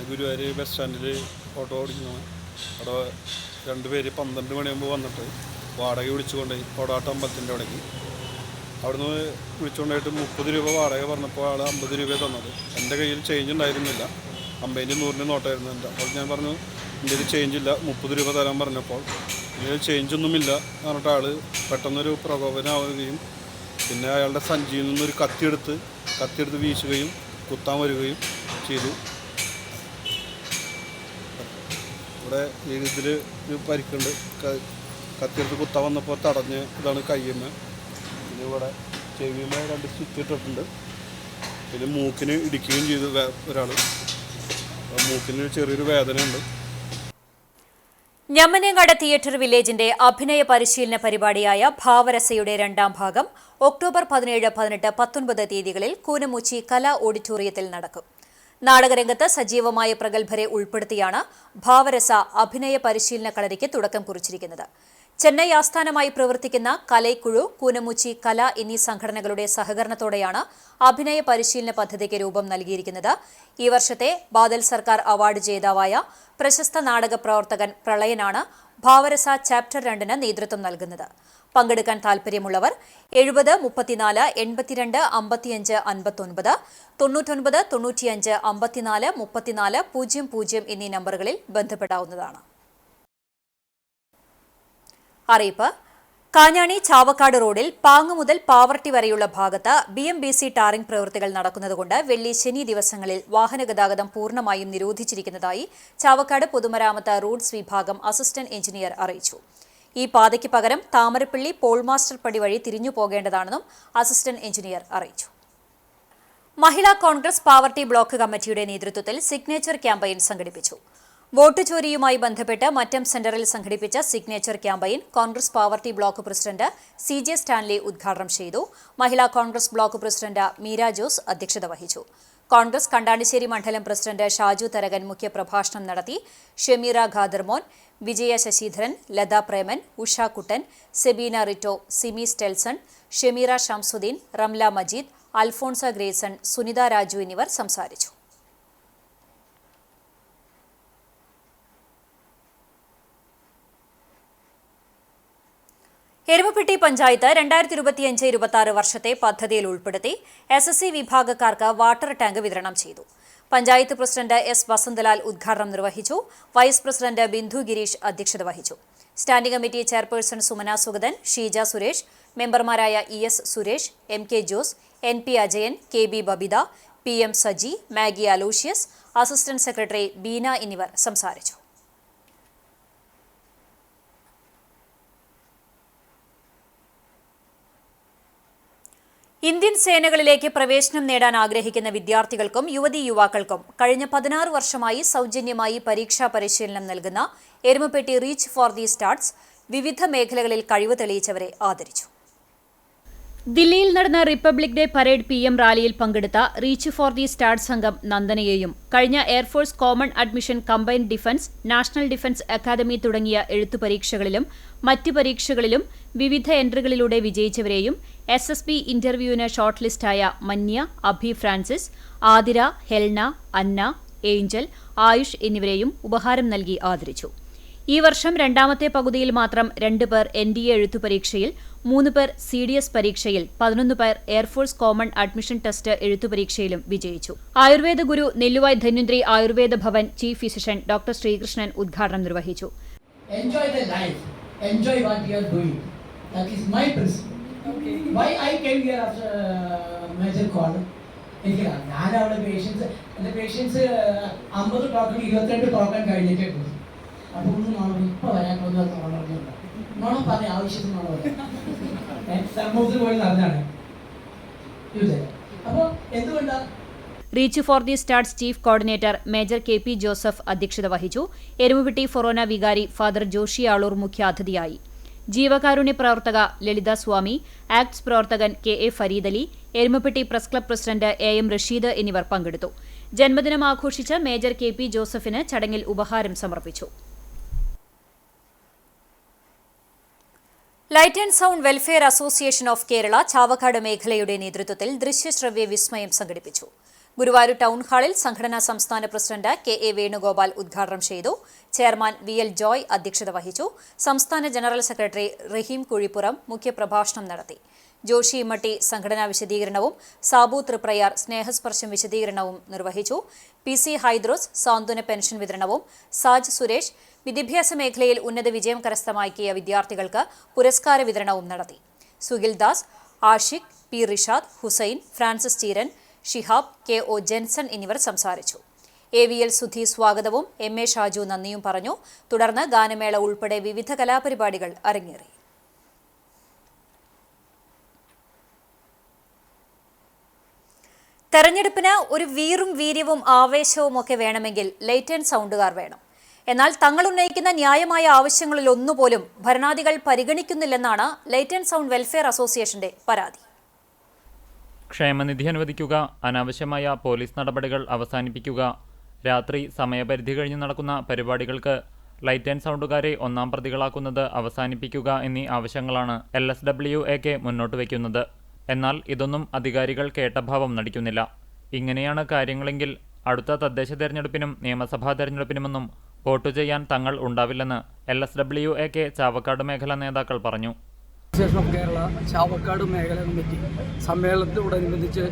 ഗുരുവായൂർ ബസ് സ്റ്റാൻഡിൽ ഓട്ടോ ഓടിക്കുന്നു. അവിടെ 2 പേര് 12 മണിയാകുമ്പോൾ വന്നിട്ട് വാടക വിളിച്ചുകൊണ്ടുപോയി കോടാട്ട അമ്പലത്തിൻ്റെ അവിടേക്ക്. അവിടുന്ന് വിളിച്ചുകൊണ്ടായിട്ട് 30 രൂപ വാടക പറഞ്ഞപ്പോൾ ആൾ 50 രൂപ തന്നത്. എൻ്റെ കയ്യിൽ ചേഞ്ച് ഉണ്ടായിരുന്നില്ല. 50 100 നോട്ടായിരുന്നു എൻ്റെ. അപ്പോൾ ഞാൻ പറഞ്ഞു എൻ്റെ കയ്യിൽ ചേഞ്ച് ഇല്ല, 30 രൂപ തരാൻ പറഞ്ഞപ്പോൾ ഇതിൽ ചേഞ്ചൊന്നുമില്ല പറഞ്ഞിട്ട് ആൾ പെട്ടെന്നൊരു പ്രകോപനമാവുകയും പിന്നെ അയാളുടെ സഞ്ചിയിൽ നിന്നൊരു കത്തിയെടുത്ത് വീശുകയും കുത്താൻ വരികയും ചെയ്തു. ഇവിടെ ഇതിൽ പരിക്കുണ്ട്. കത്തിയെടുത്ത് കുത്താൻ വന്നപ്പോൾ തടഞ്ഞ് ഇതാണ് കയ്യമ്മ. പിന്നെ ഇവിടെ ചെവിയമ്മ 2 സ്റ്റിച്ച് ഇട്ടിട്ടുണ്ട്. പിന്നെ മൂക്കിന് ഇടിക്കുകയും ചെയ്തു ഒരാൾ. മൂക്കിന് ചെറിയൊരു വേദനയുണ്ട്. ഞമ്മനേങ്ങാട് തിയേറ്റർ വില്ലേജിന്റെ അഭിനയ പരിശീലന പരിപാടിയായ ഭാവരസയുടെ രണ്ടാം ഭാഗം ഒക്ടോബർ 17, 18, 19 തീയതികളിൽ കൂനമുച്ചി കലാ ഓഡിറ്റോറിയത്തിൽ നടക്കും. നാടകരംഗത്ത് സജീവമായ പ്രഗത്ഭരെ ഉൾപ്പെടുത്തിയാണ് ഭാവരസ അഭിനയ പരിശീലന കളരിക്ക് തുടക്കം കുറിച്ചിരിക്കുന്നത്. ചെന്നൈ ആസ്ഥാനമായി പ്രവർത്തിക്കുന്ന കലൈക്കുഴു, കൂനമുച്ചി കല എന്നീ സംഘടനകളുടെ സഹകരണത്തോടെയാണ് അഭിനയ പരിശീലന പദ്ധതിക്ക് രൂപം നൽകിയിരിക്കുന്നത്. ഈ വർഷത്തെ ബാദൽ സർക്കാർ അവാർഡ് ജേതാവായ പ്രശസ്ത നാടക പ്രവർത്തകൻ പ്രളയനാണ് ഭാവരസ ചാപ്റ്റർ 2 നേതൃത്വം നൽകുന്നത്. പങ്കെടുക്കാൻ താൽപ്പര്യമുള്ളവർ 70 34 82 55 59 99 95 54 34 00 എന്നീ നമ്പറുകളിൽ ബന്ധപ്പെടാവുന്നതാണ്. അറിയിപ്പ്: കാഞ്ഞാണി ചാവക്കാട് റോഡിൽ പാങ്ങ് മുതൽ പാവർട്ടി വരെയുള്ള ഭാഗത്ത് BMBC ടാറിംഗ് പ്രവൃത്തികൾ നടക്കുന്നതുകൊണ്ട് വെള്ളി, ശനി ദിവസങ്ങളിൽ വാഹനഗതാഗതം പൂർണ്ണമായും നിരോധിച്ചിരിക്കുന്നതായി ചാവക്കാട് പൊതുമരാമത്ത് റോഡ്സ് വിഭാഗം അസിസ്റ്റന്റ് എഞ്ചിനീയർ അറിയിച്ചു. ഈ പാതയ്ക്ക് പകരം താമരപ്പള്ളി പോൾമാസ്റ്റർ പടി വഴി തിരിഞ്ഞു പോകേണ്ടതാണെന്നും അസിസ്റ്റന്റ് എഞ്ചിനീയർ അറിയിച്ചു. മഹിളാ കോൺഗ്രസ് പാവർട്ടി ബ്ലോക്ക് കമ്മിറ്റിയുടെ നേതൃത്വത്തിൽ സിഗ്നേച്ചർ ക്യാമ്പയിൻ സംഘടിപ്പിച്ചു. വോട്ട് ചോരിയുമായി ബന്ധപ്പെട്ട് മറ്റം സെന്ററിൽ സംഘടിപ്പിച്ച signature campaign Congress Pavaratty block president CJ Stanley ഉദ്ഘാടനം ചെയ്തു. മഹിളാ കോൺഗ്രസ് ബ്ലോക്ക് പ്രസിഡന്റ് മീര ജോസ് അധ്യക്ഷത വഹിച്ചു. കോൺഗ്രസ് കണ്ടാണിശ്ശേരി മണ്ഡലം പ്രസിഡന്റ് ഷാജു തരകൻ മുഖ്യപ്രഭാഷണം നടത്തി. ഷമീറ ഖാദർമോൻ, വിജയ ശശിധരൻ, ലത പ്രേമൻ, ഉഷ കുട്ടൻ, സെബീന റിറ്റോ, സിമി സ്റ്റെൽസൺ, ഷമീറ ഷംസുദ്ദീൻ, റംല മജീദ്, അൽഫോൺസ ഗ്രേസൺ, സുനിത രാജു എന്നിവർ സംസാരിച്ചു. എരുമപ്പെട്ടി പഞ്ചായത്ത് 2025-26 വർഷത്തെ പദ്ധതിയിൽ ഉൾപ്പെടുത്തി SSC വിഭാഗക്കാർക്ക് വാട്ടർ ടാങ്ക് വിതരണം ചെയ്തു. Panchayat president S. വസന്തലാൽ ഉദ്ഘാടനം നിർവഹിച്ചു. വൈസ് പ്രസിഡന്റ് ബിന്ദു ഗിരീഷ് അധ്യക്ഷത വഹിച്ചു. Standing committee chairperson Sumana Sugathan, Sheeja Suresh, മെമ്പർമാരായ ES Suresh, MK Jose, NP Ajayan, KB Babitha, PM Saji, Maggie Aloysius, assistant secretary Beena എന്നിവർ സംസാരിച്ചു. ഇന്ത്യൻ സേനകളിലേക്ക് പ്രവേശനം നേടാൻ ആഗ്രഹിക്കുന്ന വിദ്യാർത്ഥികൾക്കും യുവതീ-യുവാക്കൾക്കും കഴിഞ്ഞ 16 വർഷമായി സൗജന്യമായി പരീക്ഷാ പരിശീലനം നൽകുന്ന Erumapetty reach for the stars വിവിധ മേഖലകളിൽ കഴിവ് തെളിയിച്ചവരെ ആദരിച്ചു. ദില്ലിയിൽ നടന്ന റിപ്പബ്ലിക് ഡേ പരേഡ് PM റാലിയിൽ പങ്കെടുത്ത റീച്ച് ഫോർ ദി സ്റ്റാർസ് സംഘം നന്ദനയെയും കഴിഞ്ഞ air force common admission combined defence, national defence academy തുടങ്ങിയ എഴുത്തു പരീക്ഷകളിലും മറ്റ് പരീക്ഷകളിലും വിവിധ എൻട്രികളിലൂടെ വിജയിച്ചവരെയും SSB ഇന്റർവ്യൂവിന് ഷോർട്ട് ലിസ്റ്റായ മന്യ, അഭി ഫ്രാൻസിസ്, ആതിര, ഹെൽന, അന്ന, ഏഞ്ചൽ, ആയുഷ് എന്നിവരെയും ഉപഹാരം നൽകി ആദരിച്ചു. ഈ വർഷം രണ്ടാമത്തെ പകുതിയിൽ മാത്രം 2 പേർ NDA എഴുത്തു പരീക്ഷയിൽ, 3 പേർ CDS പരീക്ഷയിൽ, 11 പേർ എയർഫോഴ്സ് കോമൺ അഡ്മിഷൻ ടെസ്റ്റ് എഴുത്തു പരീക്ഷയിലും വിജയിച്ചു. Ayurveda Guru Nelluvai Dhanwanthari Ayurveda Bhavan chief physician doctor Sreekrishnan ഉദ്ഘാടനം നിർവഹിച്ചു. Enjoy the life. Enjoy what you are doing. That is my principle. Okay. Why I came here after major call? ഞാൻ അവിടെ എൻ്റെ പേഷ്യൻസ് 50 ടോക്കൺ 22 ടോക്കൺ കഴിഞ്ഞിട്ടേ പോകും. അപ്പോൾ ഒന്നും നോണം ഇപ്പോൾ വരാൻ തോന്നുന്നുണ്ട്. നോണം പറഞ്ഞ ആവശ്യത്തിന് നോണം പറയാം. സമൂഹത്തിൽ പോയി നടന്നാണ്. അപ്പോൾ എന്തുകൊണ്ടാണ് reach for the stars chief coordinator major KP Joseph അധ്യക്ഷത വഹിച്ചു. എരുമപ്പെട്ടി ഫൊറോന വികാരി ഫാദർ ജോഷി ആളൂർ മുഖ്യാതിഥിയായി. ജീവകാരുണ്യ പ്രവർത്തക ലളിത സ്വാമി, ആക്ട്സ് പ്രവർത്തകൻ KA Farid Ali, Erumapetty press club president AM Rasheed എന്നിവർ പങ്കെടുത്തു. ജന്മദിനം ആഘോഷിച്ച മേജർ KP ജോസഫിന് ചടങ്ങിൽ ഉപഹാരം സമർപ്പിച്ചു. Light and sound welfare association of Kerala Chavakkad മേഖലയുടെ നേതൃത്വത്തിൽ ദൃശ്യശ്രവ്യ വിസ്മയം സംഘടിപ്പിച്ചു. ഗുരുവായൂർ ടൗൺ ഹാളിൽ സംഘടനാ സംസ്ഥാന പ്രസിഡന്റ് KA വേണുഗോപാൽ ഉദ്ഘാടനം ചെയ്തു. ചെയർമാൻ VL ജോയ് അധ്യക്ഷത വഹിച്ചു. സംസ്ഥാന ജനറൽ സെക്രട്ടറി റഹീം കുഴിപ്പുറം മുഖ്യപ്രഭാഷണം നടത്തി. ജോഷി ഇമ്മട്ടി സംഘടനാ വിശദീകരണവും സാബു തൃപ്രയാർ സ്നേഹസ്പർശം വിശദീകരണവും നിർവഹിച്ചു. PC ഹൈദ്രോസ് സാന്ത്വന പെൻഷൻ വിതരണവും, സാജ് സുരേഷ് വിദ്യാഭ്യാസ മേഖലയിൽ ഉന്നത വിജയം കരസ്ഥമാക്കിയ വിദ്യാർത്ഥികൾക്ക് പുരസ്കാര വിതരണവും നടത്തി. സുഗിൽ ദാസ്, ആഷിഖ്, P റിഷാദ്, ഹുസൈൻ, ഫ്രാൻസിസ് ചീരൻ, ഷിഹാബ്, KO ജെൻസൺ എന്നിവർ സംസാരിച്ചു. AVL സുധി സ്വാഗതവും MA ഷാജു നന്ദിയും പറഞ്ഞു. തുടർന്ന് ഗാനമേള ഉൾപ്പെടെ വിവിധ കലാപരിപാടികൾ അരങ്ങേറി. തെരഞ്ഞെടുപ്പിന് ഒരു വീറും വീര്യവും ആവേശവും ഒക്കെ വേണമെങ്കിൽ ലൈറ്റ് ആൻഡ് സൗണ്ടുകാർ വേണം. എന്നാൽ തങ്ങൾ ഉന്നയിക്കുന്ന ന്യായമായ ആവശ്യങ്ങളിൽ ഒന്നുപോലും ഭരണാധികൾ പരിഗണിക്കുന്നില്ലെന്നാണ് ലൈറ്റ് ആൻഡ് സൗണ്ട് വെൽഫെയർ അസോസിയേഷന്റെ പരാതി. ക്ഷേമനിധി അനുവദിക്കുക, അനാവശ്യമായ പോലീസ് നടപടികൾ അവസാനിപ്പിക്കുക, രാത്രി സമയപരിധി കഴിഞ്ഞ് നടക്കുന്ന പരിപാടികൾക്ക് ലൈറ്റ് ആൻഡ് സൗണ്ടുകാരെ ഒന്നാം പ്രതികളാക്കുന്നത് അവസാനിപ്പിക്കുക എന്നീ ആവശ്യങ്ങളാണ് LSWAK മുന്നോട്ട് വയ്ക്കുന്നത്. എന്നാൽ ഇതൊന്നും അധികാരികൾ കേട്ട ഭാവം നടിക്കുന്നില്ല. ഇങ്ങനെയാണ് കാര്യങ്ങളെങ്കിൽ അടുത്ത തദ്ദേശ തെരഞ്ഞെടുപ്പിനും നിയമസഭാ തെരഞ്ഞെടുപ്പിനുമൊന്നും വോട്ട് ചെയ്യാൻ തങ്ങൾ ഉണ്ടാവില്ലെന്ന് LSWAK ചാവക്കാട് മേഖലാ നേതാക്കൾ പറഞ്ഞു. അസോസിയേഷൻ ഓഫ് കേരള ചാവക്കാട് മേഖലാ കമ്മിറ്റി സമ്മേളനത്തോടനുബന്ധിച്ച്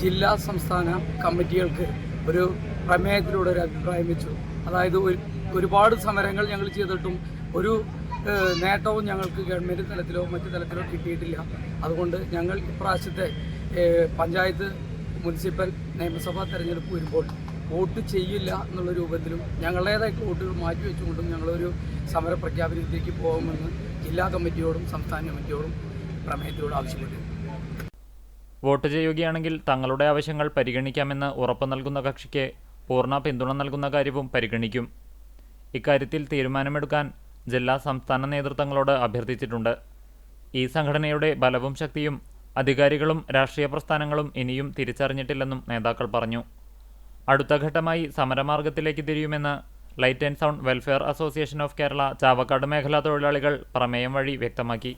ജില്ലാ സംസ്ഥാന കമ്മിറ്റികൾക്ക് ഒരു പ്രമേയത്തിലൂടെ ഒരു അഭിപ്രായം വെച്ചു. അതായത് ഒരുപാട് സമരങ്ങൾ ഞങ്ങൾ ചെയ്തിട്ടും ഒരു നേട്ടവും ഞങ്ങൾക്ക് ഗവൺമെൻറ് തലത്തിലോ മറ്റു തലത്തിലോ കിട്ടിയിട്ടില്ല. അതുകൊണ്ട് ഞങ്ങൾ ഇപ്രാവശ്യത്തെ പഞ്ചായത്ത്, മുനിസിപ്പൽ, നിയമസഭാ തെരഞ്ഞെടുപ്പ് വരുമ്പോൾ വോട്ട് ചെയ്യില്ല എന്നുള്ള രൂപത്തിലും ഞങ്ങളുടേതായിട്ടുള്ള വോട്ടുകൾ മാറ്റിവെച്ചുകൊണ്ടും ഞങ്ങളൊരു സമരപ്രഖ്യാപനത്തിലേക്ക് പോകുമെന്ന് ജില്ലാ കമ്മിറ്റിയോടും സംസ്ഥാന കമ്മിറ്റിയോടും പ്രമേയത്തിലൂടെ ആവശ്യപ്പെട്ടു. വോട്ട് ചെയ്യുകയാണെങ്കിൽ തങ്ങളുടെ ആവശ്യങ്ങൾ പരിഗണിക്കാമെന്ന് ഉറപ്പു നൽകുന്ന കക്ഷിക്ക് പൂർണ്ണ പിന്തുണ നൽകുന്ന കാര്യവും പരിഗണിക്കും. ഇക്കാര്യത്തിൽ തീരുമാനമെടുക്കാൻ ജില്ലാ സംസ്ഥാന നേതൃത്വങ്ങളോട് അഭ്യർത്ഥിച്ചിട്ടുണ്ട്. ഈ സംഘടനയുടെ ബലവും ശക്തിയും അധികാരികളും രാഷ്ട്രീയ പ്രസ്ഥാനങ്ങളും ഇനിയും തിരിച്ചറിഞ്ഞിട്ടില്ലെന്നും നേതാക്കൾ പറഞ്ഞു. അടുത്ത ഘട്ടമായി സമരമാർഗത്തിലേക്ക് തിരിയുമെന്ന് light and sound welfare association of Kerala Chavakkad മേഖലാ തൊഴിലാളികൾ പ്രമേയം വഴി വ്യക്തമാക്കി.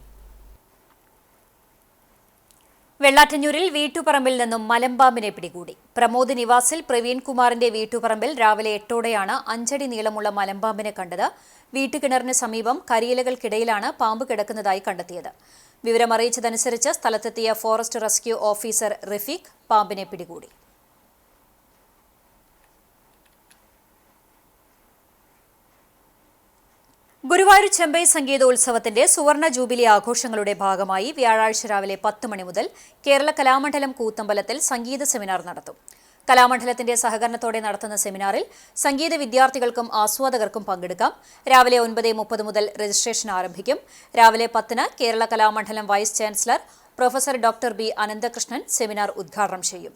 വെള്ളാറ്റഞ്ഞൂരിൽ വീട്ടുപറമ്പിൽ നിന്നും മലമ്പാമ്പിനെ പിടികൂടി. പ്രമോദ് നിവാസിൽ പ്രവീൺ കുമാറിന്റെ വീട്ടുപറമ്പിൽ രാവിലെ 8ഓടെയാണ് 5 അടി നീളമുള്ള മലമ്പാമ്പിനെ കണ്ടത്. വീട്ടുകിണറിന് സമീപം കരിയിലകൾക്കിടയിലാണ് പാമ്പ് കിടക്കുന്നതായി കണ്ടെത്തിയത്. വിവരമറിയിച്ചതനുസരിച്ച് സ്ഥലത്തെത്തിയ ഫോറസ്റ്റ് റെസ്ക്യൂ ഓഫീസർ റഫീഖ് പാമ്പിനെ പിടികൂടി. ഗുരുവായൂർ ചെമ്പൈ സംഗീതോത്സവത്തിന്റെ സുവർണ ജൂബിലി ആഘോഷങ്ങളുടെ ഭാഗമായി വ്യാഴാഴ്ച രാവിലെ 10 മണി മുതൽ കേരള കലാമണ്ഡലം കൂത്തമ്പലത്തിൽ സംഗീത സെമിനാർ നടത്തും. കലാമണ്ഡലത്തിന്റെ സഹകരണത്തോടെ നടത്തുന്ന സെമിനാറിൽ സംഗീത വിദ്യാർത്ഥികൾക്കും ആസ്വാദകർക്കും പങ്കെടുക്കാം. രാവിലെ 9:30 മുതൽ രജിസ്ട്രേഷൻ ആരംഭിക്കും. രാവിലെ 10-ന് Kerala Kalamandalam vice chancellor professor doctor B Ananthakrishnan seminar ഉദ്ഘാടനം ചെയ്യും.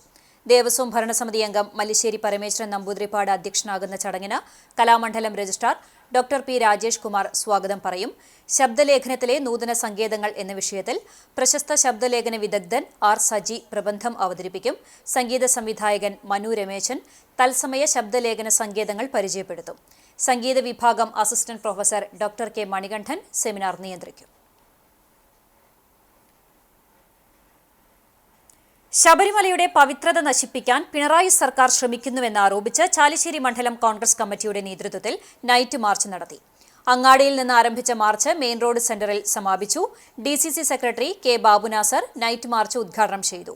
ദേവസ്വം ഭരണസമിതി അംഗം മല്ലിശ്ശേരി പരമേശ്വരൻ നമ്പൂതിരിപ്പാട് അധ്യക്ഷനാകുന്ന ചടങ്ങിന് Kalamandalam registrar doctor P Rajesh Kumar സ്വാഗതം പറയും. ശബ്ദലേഖനത്തിലെ നൂതന സങ്കേതങ്ങൾ എന്ന വിഷയത്തിൽ പ്രശസ്ത ശബ്ദലേഖന വിദഗ്ധൻ ആർ സജി പ്രബന്ധം അവതരിപ്പിക്കും. സംഗീത സംവിധായകൻ മനു രമേശൻ തത്സമയ ശബ്ദലേഖന സങ്കേതങ്ങൾ പരിചയപ്പെടുത്തും. സംഗീത വിഭാഗം assistant professor doctor K Manikandan seminar നിയന്ത്രിക്കും. ശബരിമലയുടെ പവിത്രത നശിപ്പിക്കാൻ പിണറായി സർക്കാർ ശ്രമിക്കുന്നുവെന്നാരോപിച്ച് ചാലിശ്ശേരി മണ്ഡലം കോൺഗ്രസ് കമ്മിറ്റിയുടെ നേതൃത്വത്തിൽ നൈറ്റ് മാർച്ച് നടത്തി. അങ്ങാടിയിൽ നിന്ന് ആരംഭിച്ച മാർച്ച് മെയിൻ റോഡ് സെന്ററിൽ സമാപിച്ചു. DCC secretary K Babunasar night march ഉദ്ഘാടനം ചെയ്തു.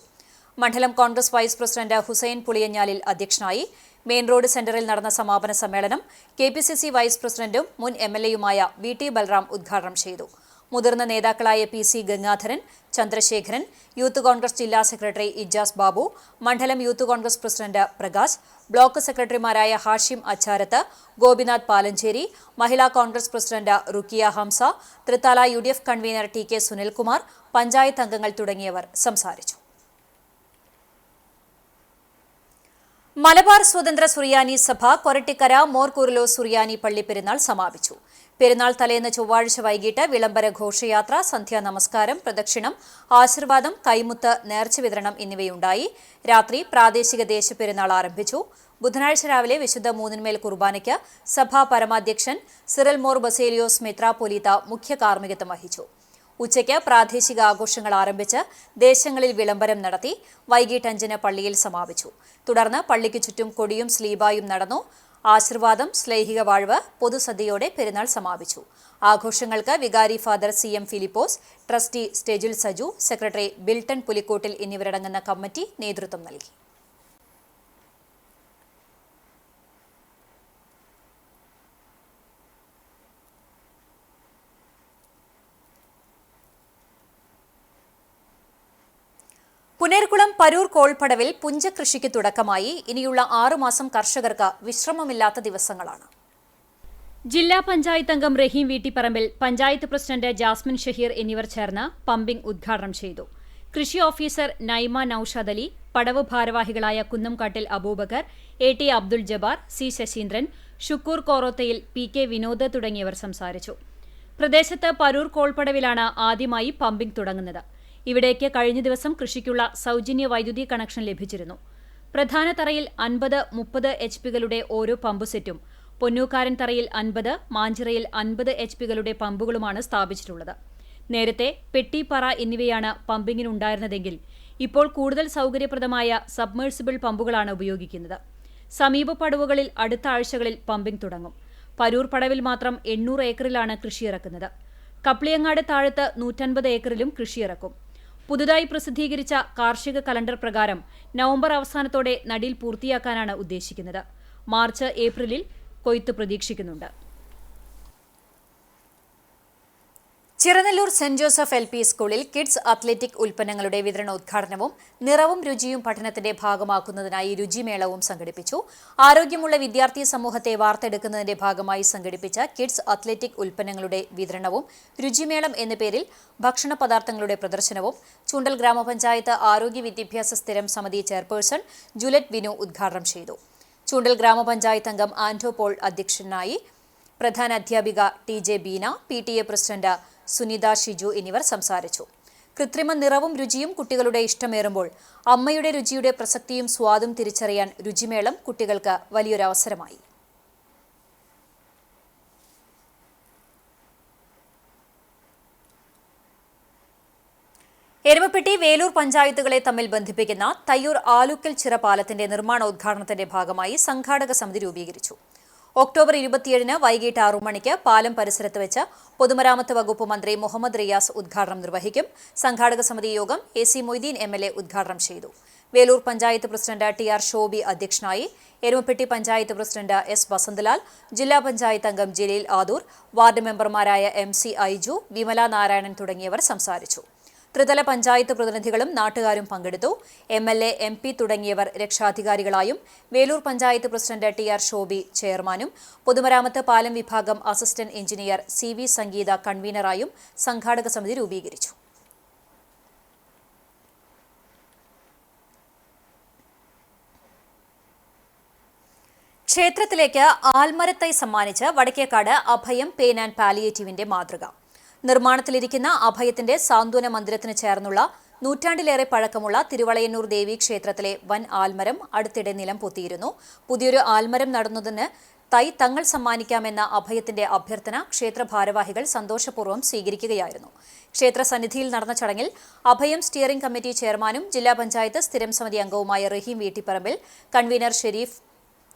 മണ്ഡലം കോൺഗ്രസ് വൈസ് പ്രസിഡന്റ് ഹുസൈൻ പുളിയഞ്ഞാലിൽ അധ്യക്ഷനായി. മെയിൻ റോഡ് സെന്ററിൽ നടന്ന സമാപന സമ്മേളനം KPCC വൈസ് പ്രസിഡന്റും മുൻ MLAയുമായ VT ബൽറാം ഉദ്ഘാടനം ചെയ്തു. മുതിർന്ന നേതാക്കളായ PC ഗംഗാധരൻ, ചന്ദ്രശേഖരൻ, യൂത്ത് കോൺഗ്രസ് ജില്ലാ സെക്രട്ടറി ഇജാസ് ബാബു, മണ്ഡലം youth Congress president Prakash, block സെക്രട്ടറിമാരായ Hashim Acharath, Gopinath Palancheri, Mahila Congress president Rukkiya Hamsa, Thrithala UDF convener TK Sunilkumar, panchayat അംഗങ്ങൾ തുടങ്ങിയവർ സംസാരിച്ചു. മലബാർ സ്വതന്ത്ര സുറിയാനി സഭ കൊരട്ടിക്കര മോർ കുർലോസ് സുറിയാനി പള്ളി പെരുന്നാൾ സമാപിച്ചു. പെരുന്നാൾ തലേന്ന് ചൊവ്വാഴ്ച വൈകിട്ട് വിളംബര ഘോഷയാത്ര, സന്ധ്യാ നമസ്കാരം, പ്രദക്ഷിണം, ആശീർവാദം, കൈമുത്ത്, നേർച്ച വിതരണം എന്നിവയുണ്ടായി. രാത്രി പ്രാദേശിക ദേശപ്പെരുന്നാൾ ആരംഭിച്ചു. ബുധനാഴ്ച രാവിലെ വിശുദ്ധ മൂന്നിന്മേൽ കുർബാനയ്ക്ക് സഭാ പരമാധ്യക്ഷൻ സിറൽ മോർ ബസേലിയോസ് മെത്രാപ്പൊലീത്ത മുഖ്യ കാർമ്മികത്വം വഹിച്ചു. ഉച്ചയ്ക്ക് പ്രാദേശിക ആഘോഷങ്ങൾ ആരംഭിച്ച് ദേശങ്ങളിൽ വിളംബരം നടത്തി. വൈകിട്ട് 5-ന് പള്ളിയിൽ സമാപിച്ചു. തുടർന്ന് പള്ളിക്ക് ചുറ്റും കൊടിയും സ്ലീബായും നടന്നു. ആശീർവാദം, ശ്ലൈഹിക വാഴ്വ്, പൊതുസദ്യയോടെ പെരുന്നാൾ സമാപിച്ചു. ആഘോഷങ്ങൾക്ക് വികാരി ഫാദർ CM ഫിലിപ്പോസ്, ട്രസ്റ്റി സ്റ്റെജിൽ സജു, സെക്രട്ടറി ബിൽട്ടൺ പുലിക്കോട്ടിൽ എന്നിവരടങ്ങുന്ന കമ്മിറ്റി നേതൃത്വം നൽകി. പുനേർകുളം പരൂർ കോൾപ്പടവിൽ പുഞ്ചകൃഷിക്ക് തുടക്കമായി. ഇനിയുള്ള 6 മാസം കർഷകർക്ക് വിശ്രമമില്ലാത്ത ദിവസങ്ങളാണ്. ജില്ലാ പഞ്ചായത്ത് അംഗം റഹീം വീട്ടിപ്പറമ്പിൽ, പഞ്ചായത്ത് പ്രസിഡന്റ് ജാസ്മിൻ ഷഹീർ എന്നിവർ ചേർന്ന് പമ്പിംഗ് ഉദ്ഘാടനം ചെയ്തു. കൃഷി ഓഫീസർ നൈമ നൌഷാദ് അലി, പടവ് ഭാരവാഹികളായ Kunnamkattil Aboobacker, AT Abdul Jabbar, C Sasheendran, Shukkoor Korothayil, P K. Vinod തുടങ്ങിയവർ സംസാരിച്ചു. പ്രദേശത്ത് പരൂർ കോൾപ്പടവിലാണ് ആദ്യമായി പമ്പിംഗ് തുടങ്ങുന്നത്. ഇവിടേക്ക് കഴിഞ്ഞ ദിവസം കൃഷിക്കുള്ള സൗജന്യ വൈദ്യുതി കണക്ഷൻ ലഭിച്ചിരുന്നു. പ്രധാന തറയിൽ 50-30 HP-കളുടെ ഓരോ പമ്പ് സെറ്റും, പൊന്നൂക്കാരൻ തറയിൽ 50, മാഞ്ചിറയിൽ 50 HP-കളുടെ പമ്പുകളുമാണ് സ്ഥാപിച്ചിട്ടുള്ളത്. നേരത്തെ പെട്ടിപ്പറ എന്നിവയാണ് പമ്പിങ്ങിനുണ്ടായിരുന്നതെങ്കിൽ ഇപ്പോൾ കൂടുതൽ സൗകര്യപ്രദമായ സബ്മേഴ്സിബിൾ പമ്പുകളാണ് ഉപയോഗിക്കുന്നത്. സമീപ പടവുകളിൽ അടുത്ത ആഴ്ചകളിൽ പമ്പിംഗ് തുടങ്ങും. പരൂർ പടവിൽ മാത്രം 800 ഏക്കറിലാണ് കൃഷിയിറക്കുന്നത്. കപ്ലിയങ്ങാട് താഴത്ത് 150 ഏക്കറിലും കൃഷിയിറക്കും. പുതുതായി പ്രസിദ്ധീകരിച്ച കാർഷിക കലണ്ടർ പ്രകാരം നവംബർ അവസാനത്തോടെ നടീൽ പൂർത്തിയാക്കാനാണ് ഉദ്ദേശിക്കുന്നത്. മാർച്ച്, ഏപ്രിലിൽ കൊയ്ത്ത് പ്രതീക്ഷിക്കുന്നുണ്ട്. ചിറനല്ലൂർ സെന്റ് ജോസഫ് LP സ്കൂളിൽ കിഡ്സ് അത്ലറ്റിക് ഉൽപ്പന്നങ്ങളുടെ വിതരണോദ്ഘാടനവും നിറവും രുചിയും പഠനത്തിന്റെ ഭാഗമാക്കുന്നതിനായി രുചിമേളവും സംഘടിപ്പിച്ചു. ആരോഗ്യമുള്ള വിദ്യാർത്ഥി സമൂഹത്തെ വാർത്തെടുക്കുന്നതിന്റെ ഭാഗമായി സംഘടിപ്പിച്ച കിഡ്സ് അത്ലറ്റിക് ഉൽപ്പന്നങ്ങളുടെ വിതരണവും രുചിമേളം എന്ന പേരിൽ ഭക്ഷണ പദാർത്ഥങ്ങളുടെ പ്രദർശനവും ചൂണ്ടൽ ഗ്രാമപഞ്ചായത്ത് ആരോഗ്യ വിദ്യാഭ്യാസ സ്ഥിരം സമിതി ചെയർപേഴ്സൺ ജുലറ്റ് വിനു ഉദ്ഘാടനം ചെയ്തു. ചൂണ്ടൽ ഗ്രാമപഞ്ചായത്ത് അംഗം ആന്റോ പോൾ അധ്യക്ഷനായി. പ്രധാന അധ്യാപിക TJ Beena, PTA president Sunitha Shiju എന്നിവർ സംസാരിച്ചു. കൃത്രിമ നിറവും രുചിയും കുട്ടികളുടെ ഇഷ്ടമേറുമ്പോൾ അമ്മയുടെ രുചിയുടെ പ്രസക്തിയും സ്വാദും തിരിച്ചറിയാൻ രുചിമേളം കുട്ടികൾക്ക് വലിയൊരവസരമായി. എരുമപ്പെട്ടി, വേലൂർ പഞ്ചായത്തുകളെ തമ്മിൽ ബന്ധിപ്പിക്കുന്ന തയ്യൂർ ആലുക്കൽ ചിറ പാലത്തിന്റെ നിർമ്മാണോദ്ഘാടനത്തിന്റെ ഭാഗമായി സംഘാടക സമിതി രൂപീകരിച്ചു. ഒക്ടോബർ 27 വൈകിട്ട് 6 മണിക്ക് പാലം പരിസരത്ത് വെച്ച് പൊതുമരാമത്ത് വകുപ്പ് മന്ത്രി മുഹമ്മദ് റിയാസ് ഉദ്ഘാടനം നിർവഹിക്കും. സംഘാടക സമിതി യോഗം AC മൊയ്തീൻ MLA ഉദ്ഘാടനം ചെയ്തു. വേലൂർ പഞ്ചായത്ത് പ്രസിഡന്റ് TR ഷോബി അധ്യക്ഷനായി. എരുമപ്പെട്ടി പഞ്ചായത്ത് പ്രസിഡന്റ് S വസന്തലാൽ, ജില്ലാ പഞ്ചായത്ത് അംഗം ജലീൽ ആദൂർ, വാർഡ് മെമ്പർമാരായ MC ഐജു, വിമല നാരായണൻ തുടങ്ങിയവർ സംസാരിച്ചു. ത്രിതല പഞ്ചായത്ത് പ്രതിനിധികളും നാട്ടുകാരും പങ്കെടുത്തു. MLA, MP തുടങ്ങിയവർ രക്ഷാധികാരികളായും വേലൂർ പഞ്ചായത്ത് പ്രസിഡന്റ് TR ഷോബി ചെയർമാനും പൊതുമരാമത്ത് പാലം വിഭാഗം അസിസ്റ്റന്റ് എഞ്ചിനീയർ CV സംഗീത കൺവീനറായും സംഘാടക സമിതി രൂപീകരിച്ചു. ക്ഷേത്രത്തിലേക്ക് ആൽമരത്തൈ സമ്മാനിച്ച് വടക്കേക്കാട് അഭയം പെയിൻ ആൻഡ് പാലിയേറ്റീവിന്റെ മാതൃക. നിർമ്മാണത്തിലിരിക്കുന്ന അഭയത്തിന്റെ സാന്ത്വന മന്ദിരത്തിന് ചേർന്നുള്ള നൂറ്റാണ്ടിലേറെ പഴക്കമുള്ള തിരുവളയന്നൂർ ദേവി ക്ഷേത്രത്തിലെ വൻ ആൽമരം അടുത്തിടെ നിലം പൊത്തിയിരുന്നു. പുതിയൊരു ആൽമരം നടുന്നതിന് തൈ തങ്ങൾ സമ്മാനിക്കാമെന്ന അഭയത്തിന്റെ അഭ്യർത്ഥന ക്ഷേത്ര ഭാരവാഹികൾ സന്തോഷപൂർവ്വം സ്വീകരിക്കുകയായിരുന്നു. ക്ഷേത്ര സന്നിധിയിൽ നടന്ന ചടങ്ങിൽ അഭയം സ്റ്റിയറിംഗ് കമ്മിറ്റി ചെയർമാനും ജില്ലാ പഞ്ചായത്ത് സ്ഥിരം സമിതി അംഗവുമായ റഹീം വീട്ടിപ്പറമ്പിൽ, കൺവീനർ ഷെരീഫ്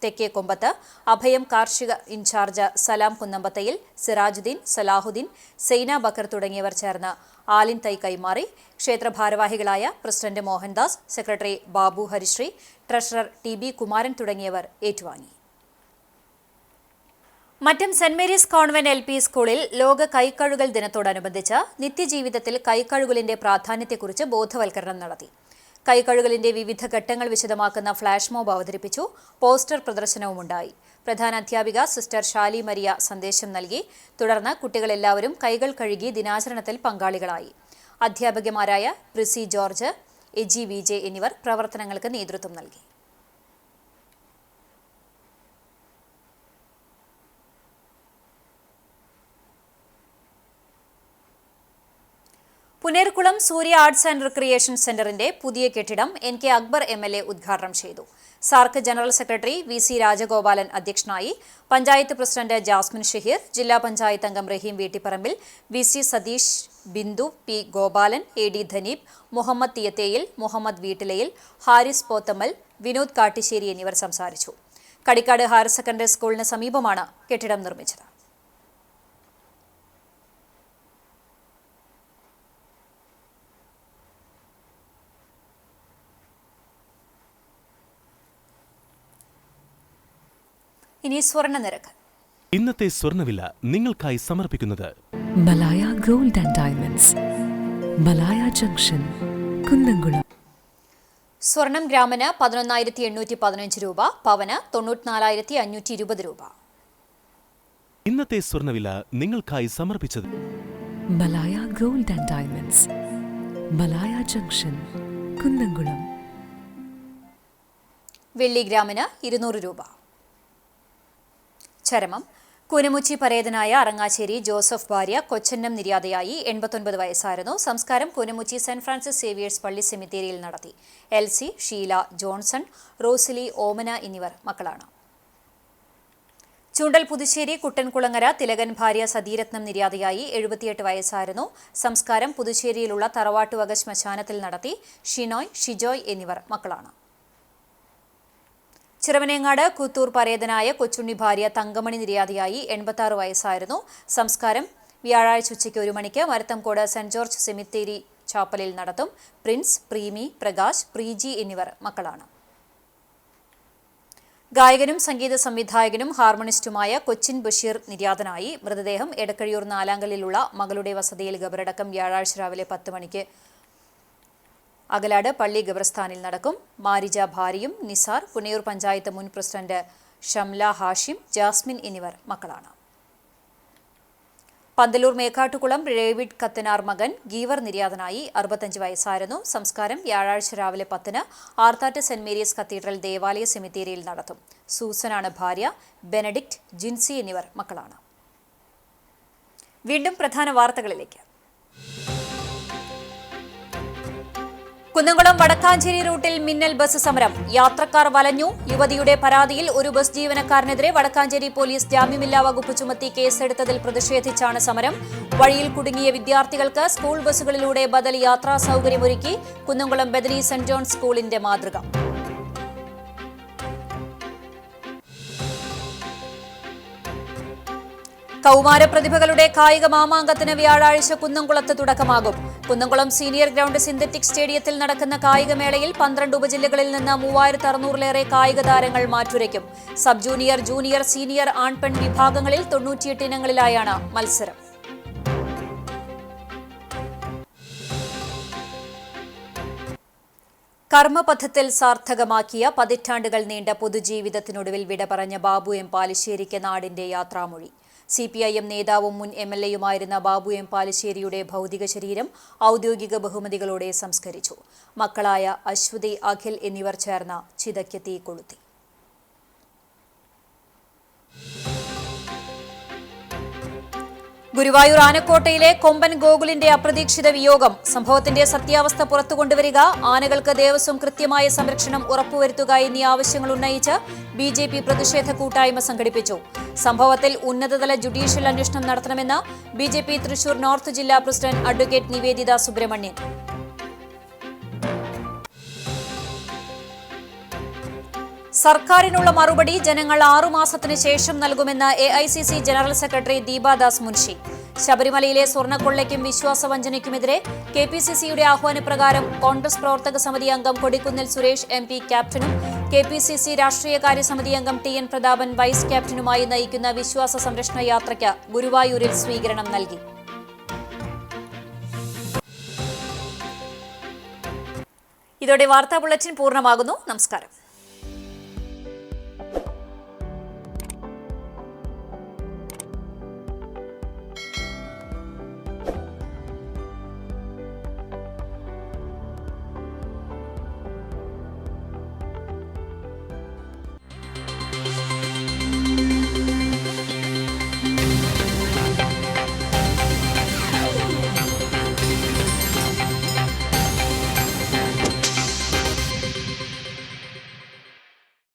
തെക്കേക്കൊമ്പത്ത്, അഭയം കാർഷിക ഇൻചാർജ് സലാം കുന്നമ്പത്തയിൽ, സിറാജുദ്ദീൻ, സലാഹുദ്ദീൻ, സൈന ബക്കർ തുടങ്ങിയവർ ചേർന്ന് ആലിൻ തൈ കൈമാറി. ക്ഷേത്ര ഭാരവാഹികളായ president Mohandas, secretary Babu Harishree, treasurer TB Kumaran തുടങ്ങിയവർ ഏറ്റുവാങ്ങി. Mattom saint Mary's convent LP സ്കൂളിൽ ലോക കൈക്കഴുകൽ ദിനത്തോടനുബന്ധിച്ച് നിത്യജീവിതത്തിൽ കൈക്കഴുകലിന്റെ പ്രാധാന്യത്തെക്കുറിച്ച് ബോധവൽക്കരണം നടത്തി. കൈക്കഴുകലിന്റെ വിവിധ ഘട്ടങ്ങൾ വിശദമാക്കുന്ന ഫ്ലാഷ് മോബ് അവതരിപ്പിച്ചു. പോസ്റ്റർ പ്രദർശനവുമുണ്ടായി. പ്രധാന അധ്യാപിക സിസ്റ്റർ ഷാലി മരിയ സന്ദേശം നൽകി. തുടർന്ന് കുട്ടികളെല്ലാവരും കൈകൾ കഴുകി ദിനാചരണത്തിൽ പങ്കാളികളായി. അധ്യാപകമാരായ പ്രിസി ജോർജ്, എജി VJ എന്നിവർ പ്രവർത്തനങ്ങൾക്ക് നേതൃത്വം നൽകി. പുനേർകുളം സൂര്യ ആർട്സ് ആൻഡ് റിക്രിയേഷൻ സെന്ററിന്റെ പുതിയ കെട്ടിടം NK അക്ബർ MLA ഉദ്ഘാടനം ചെയ്തു. സാർക്ക് ജനറൽ സെക്രട്ടറി VC രാജഗോപാലൻ അധ്യക്ഷനായി. പഞ്ചായത്ത് പ്രസിഡന്റ് ജാസ്മിൻ ഷഹീർ, ജില്ലാ പഞ്ചായത്ത് അംഗം Rahim വീട്ടിപ്പറമ്പിൽ, VC Satheesh, Bindu P Gopalan, AD ധനീപ്, Muhammad തിയത്തേയിൽ, Muhammad വീട്ടിലയിൽ, Haris പോത്തമ്മൽ, Vinod കാട്ടിശ്ശേരി എന്നിവർ സംസാരിച്ചു. കടിക്കാട് ഹയർ സെക്കൻഡറി സ്കൂളിന് സമീപമാണ് കെട്ടിടം നിർമ്മിച്ചത്. ഇനി സ്വർണ്ണ നിരക്ക്. ഇന്നത്തെ സ്വർണ്ണവില നിങ്ങൾക്കായി സമർപ്പിക്കുന്നത് Malaya gold and diamonds, Malaya junction, Kunnamkulam. സ്വർണം ഗ്രാമിന് 11,815 രൂപ, പവന് 94,520 രൂപ. ഇന്നത്തെ സ്വർണ്ണവില നിങ്ങൾക്കായി സമർപ്പിച്ചത് Malaya gold and diamonds, Malaya junction, Kunnamkulam. വെള്ളി ഗ്രാമിന് 200 രൂപ. ചരമം. കുനമുച്ചി പരേതനായ അറങ്ങാശ്ശേരി ജോസഫ് ഭാര്യ കൊച്ചന്നം നിര്യാതയായി. 89 വയസ്സായിരുന്നു. സംസ്കാരം കുനമുച്ചി സെന്റ് ഫ്രാൻസിസ് സേവിയേഴ്സ് പള്ളി സെമിത്തേരിയിൽ നടത്തി. എൽസി, ഷീല, ജോൺസൺ, റോസിലി, ഓമന എന്നിവർ മക്കളാണ്. ചൂണ്ടൽ പുതുശ്ശേരി കുട്ടൻകുളങ്ങര തിലകൻ ഭാര്യ സതീരത്നം നിര്യാതയായി. 78 വയസ്സായിരുന്നു. സംസ്കാരം പുതുശ്ശേരിയിലുള്ള തറവാട്ടുവക ശ്മശാനത്തിൽ നടത്തി. ഷിനോയ്, ഷിജോയ് എന്നിവർ മക്കളാണ്. ചിറവനേങ്ങാട് കൂത്തൂർ പരേതനായ കൊച്ചുണ്ണി ഭാര്യ തങ്കമണി നിര്യാതയായി. 86 വയസ്സായിരുന്നു. സംസ്കാരം വ്യാഴാഴ്ച ഉച്ചയ്ക്ക് 1 മണിക്ക് മരത്തംകോട് സെന്റ് ജോർജ് സെമിത്തേരി ചാപ്പലിൽ നടത്തും. പ്രിൻസ്, പ്രീമി, പ്രകാശ്, പ്രീജി എന്നിവർ മക്കളാണ്. ഗായകനും സംഗീത സംവിധായകനും ഹാർമോണിസ്റ്റുമായ കൊച്ചിൻ ബഷീർ നിര്യാതനായി. മൃതദേഹം എടക്കഴിയൂർ നാലാങ്കലിലുള്ള മകളുടെ വസതിയിൽ ഖബറടക്കം വ്യാഴാഴ്ച രാവിലെ 10 മണിക്ക് അകലാട് പള്ളി ഖബർസ്ഥാനിൽ നടക്കും. മാരിജ ഭാര്യയും നിസാർ, പുനയൂർ പഞ്ചായത്ത് മുൻ പ്രസിഡന്റ് ഷംല ഹാഷിം, ജാസ്മിൻ എന്നിവർ മക്കളാണ്. പന്തലൂർ മേക്കാട്ടുകുളം ഡേവിഡ് കത്തനാർ മകൻ ഗീവർ നിര്യാതനായി. 65 വയസ്സായിരുന്നു. സംസ്കാരം വ്യാഴാഴ്ച രാവിലെ 10-ന് ആർത്താറ്റ് സെന്റ് മേരീസ് കത്തീഡ്രൽ ദേവാലയ സെമിത്തേരിയിൽ നടത്തും. സൂസനാണ് ഭാര്യ. ബെനഡിക്റ്റ്, ജിൻസി എന്നിവർ മക്കളാണ്. വീണ്ടും പ്രധാന വാർത്തകളിലേക്ക്. കുന്നംകുളം വടക്കാഞ്ചേരി റൂട്ടിൽ മിന്നൽ ബസ് സമരം. യാത്രക്കാർ വലഞ്ഞു. യുവതിയുടെ പരാതിയിൽ ഒരു ബസ് ജീവനക്കാരനെതിരെ വടക്കാഞ്ചേരി പോലീസ് ജാമ്യമില്ലാ വകുപ്പ് ചുമത്തി കേസെടുത്തതിൽ പ്രതിഷേധിച്ചാണ് സമരം. വഴിയിൽ കുടുങ്ങിയ വിദ്യാർത്ഥികൾക്ക് സ്കൂൾ ബസ്സുകളിലൂടെ ബദൽ യാത്രാ സൗകര്യമൊരുക്കി കുന്നംകുളം ബദനി സെന്റ് ജോൺ സ്കൂളിന്റെ മാതൃക. കൗമാര പ്രതിഭകളുടെ കായിക മാമാങ്കത്തിന് വ്യാഴാഴ്ച കുന്നംകുളത്ത് തുടക്കമാകും. കുന്നംകുളം സീനിയർ ഗ്രൗണ്ട് സിന്തറ്റിക് സ്റ്റേഡിയത്തിൽ നടക്കുന്ന കായികമേളയിൽ 12 ഉപജില്ലകളിൽ നിന്ന് 3600-ലേറെ കായിക താരങ്ങൾ മാറ്റുരയ്ക്കും. സബ് ജൂനിയർ, ജൂനിയർ, സീനിയർ ആൺപെൺ വിഭാഗങ്ങളിൽ 98 ഇനങ്ങളിലായാണ് മത്സരം. കർമ്മപഥത്തിൽ സാർത്ഥകമാക്കിയ പതിറ്റാണ്ടുകൾ നീണ്ട പൊതുജീവിതത്തിനൊടുവിൽ വിട പറഞ്ഞ ബാബു എം പാലിശ്ശേരിക്ക് നാടിന്റെ യാത്രാമൊഴി. CPIM നേതാവും മുൻ MLAയുമായിരുന്ന ബാബു എം പാലിശ്ശേരിയുടെ ഭൗതിക ശരീരം ഔദ്യോഗിക ബഹുമതികളോടെ സംസ്കരിച്ചു. മക്കളായ അശ്വതി, അഖിൽ എന്നിവർ ചേർന്ന ചിതയ്ക്ക് തീ കൊളുത്തി. ഗുരുവായൂർ ആനക്കോട്ടയിലെ കൊമ്പൻ ഗോകുലിന്റെ അപ്രതീക്ഷിത വിയോഗം. സംഭവത്തിന്റെ സത്യാവസ്ഥ പുറത്തുകൊണ്ടുവരിക, ആനകൾക്ക് ദേവസ്വം കൃത്യമായ സംരക്ഷണം ഉറപ്പുവരുത്തുക എന്നീ ആവശ്യങ്ങൾ ഉന്നയിച്ച് BJP പ്രതിഷേധ കൂട്ടായ്മ സംഘടിപ്പിച്ചു. സംഭവത്തിൽ ഉന്നതതല ജുഡീഷ്യൽ അന്വേഷണം നടത്തണമെന്ന് BJP തൃശൂർ നോർത്ത് ജില്ലാ പ്രസിഡന്റ് അഡ്വക്കേറ്റ് നിവേദിത സുബ്രഹ്മണ്യൻ. സർക്കാരിനുള്ള മറുപടി ജനങ്ങൾ 6 മാസത്തിന് ശേഷം നൽകുമെന്ന് AICC general secretary Deepa Das Munshi. ശബരിമലയിലെ സ്വർണ്ണക്കൊള്ളയ്ക്കും വിശ്വാസവഞ്ചനയ്ക്കുമെതിരെ KPCCയുടെ ആഹ്വാനപ്രകാരം കോൺഗ്രസ് പ്രവർത്തക സമിതി അംഗം കൊടിക്കുന്നിൽ സുരേഷ് MP ക്യാപ്റ്റനും KPCC രാഷ്ട്രീയകാര്യ സമിതി അംഗം TN പ്രതാപൻ വൈസ് ക്യാപ്റ്റനുമായി നയിക്കുന്ന വിശ്വാസ സംരക്ഷണ യാത്രയ്ക്ക് ഗുരുവായൂരിൽ സ്വീകരണം നൽകി. ഇതോടെ വാർത്താ ബുള്ളറ്റിൻ പൂർണ്ണമാകുന്നു. നമസ്കാരം.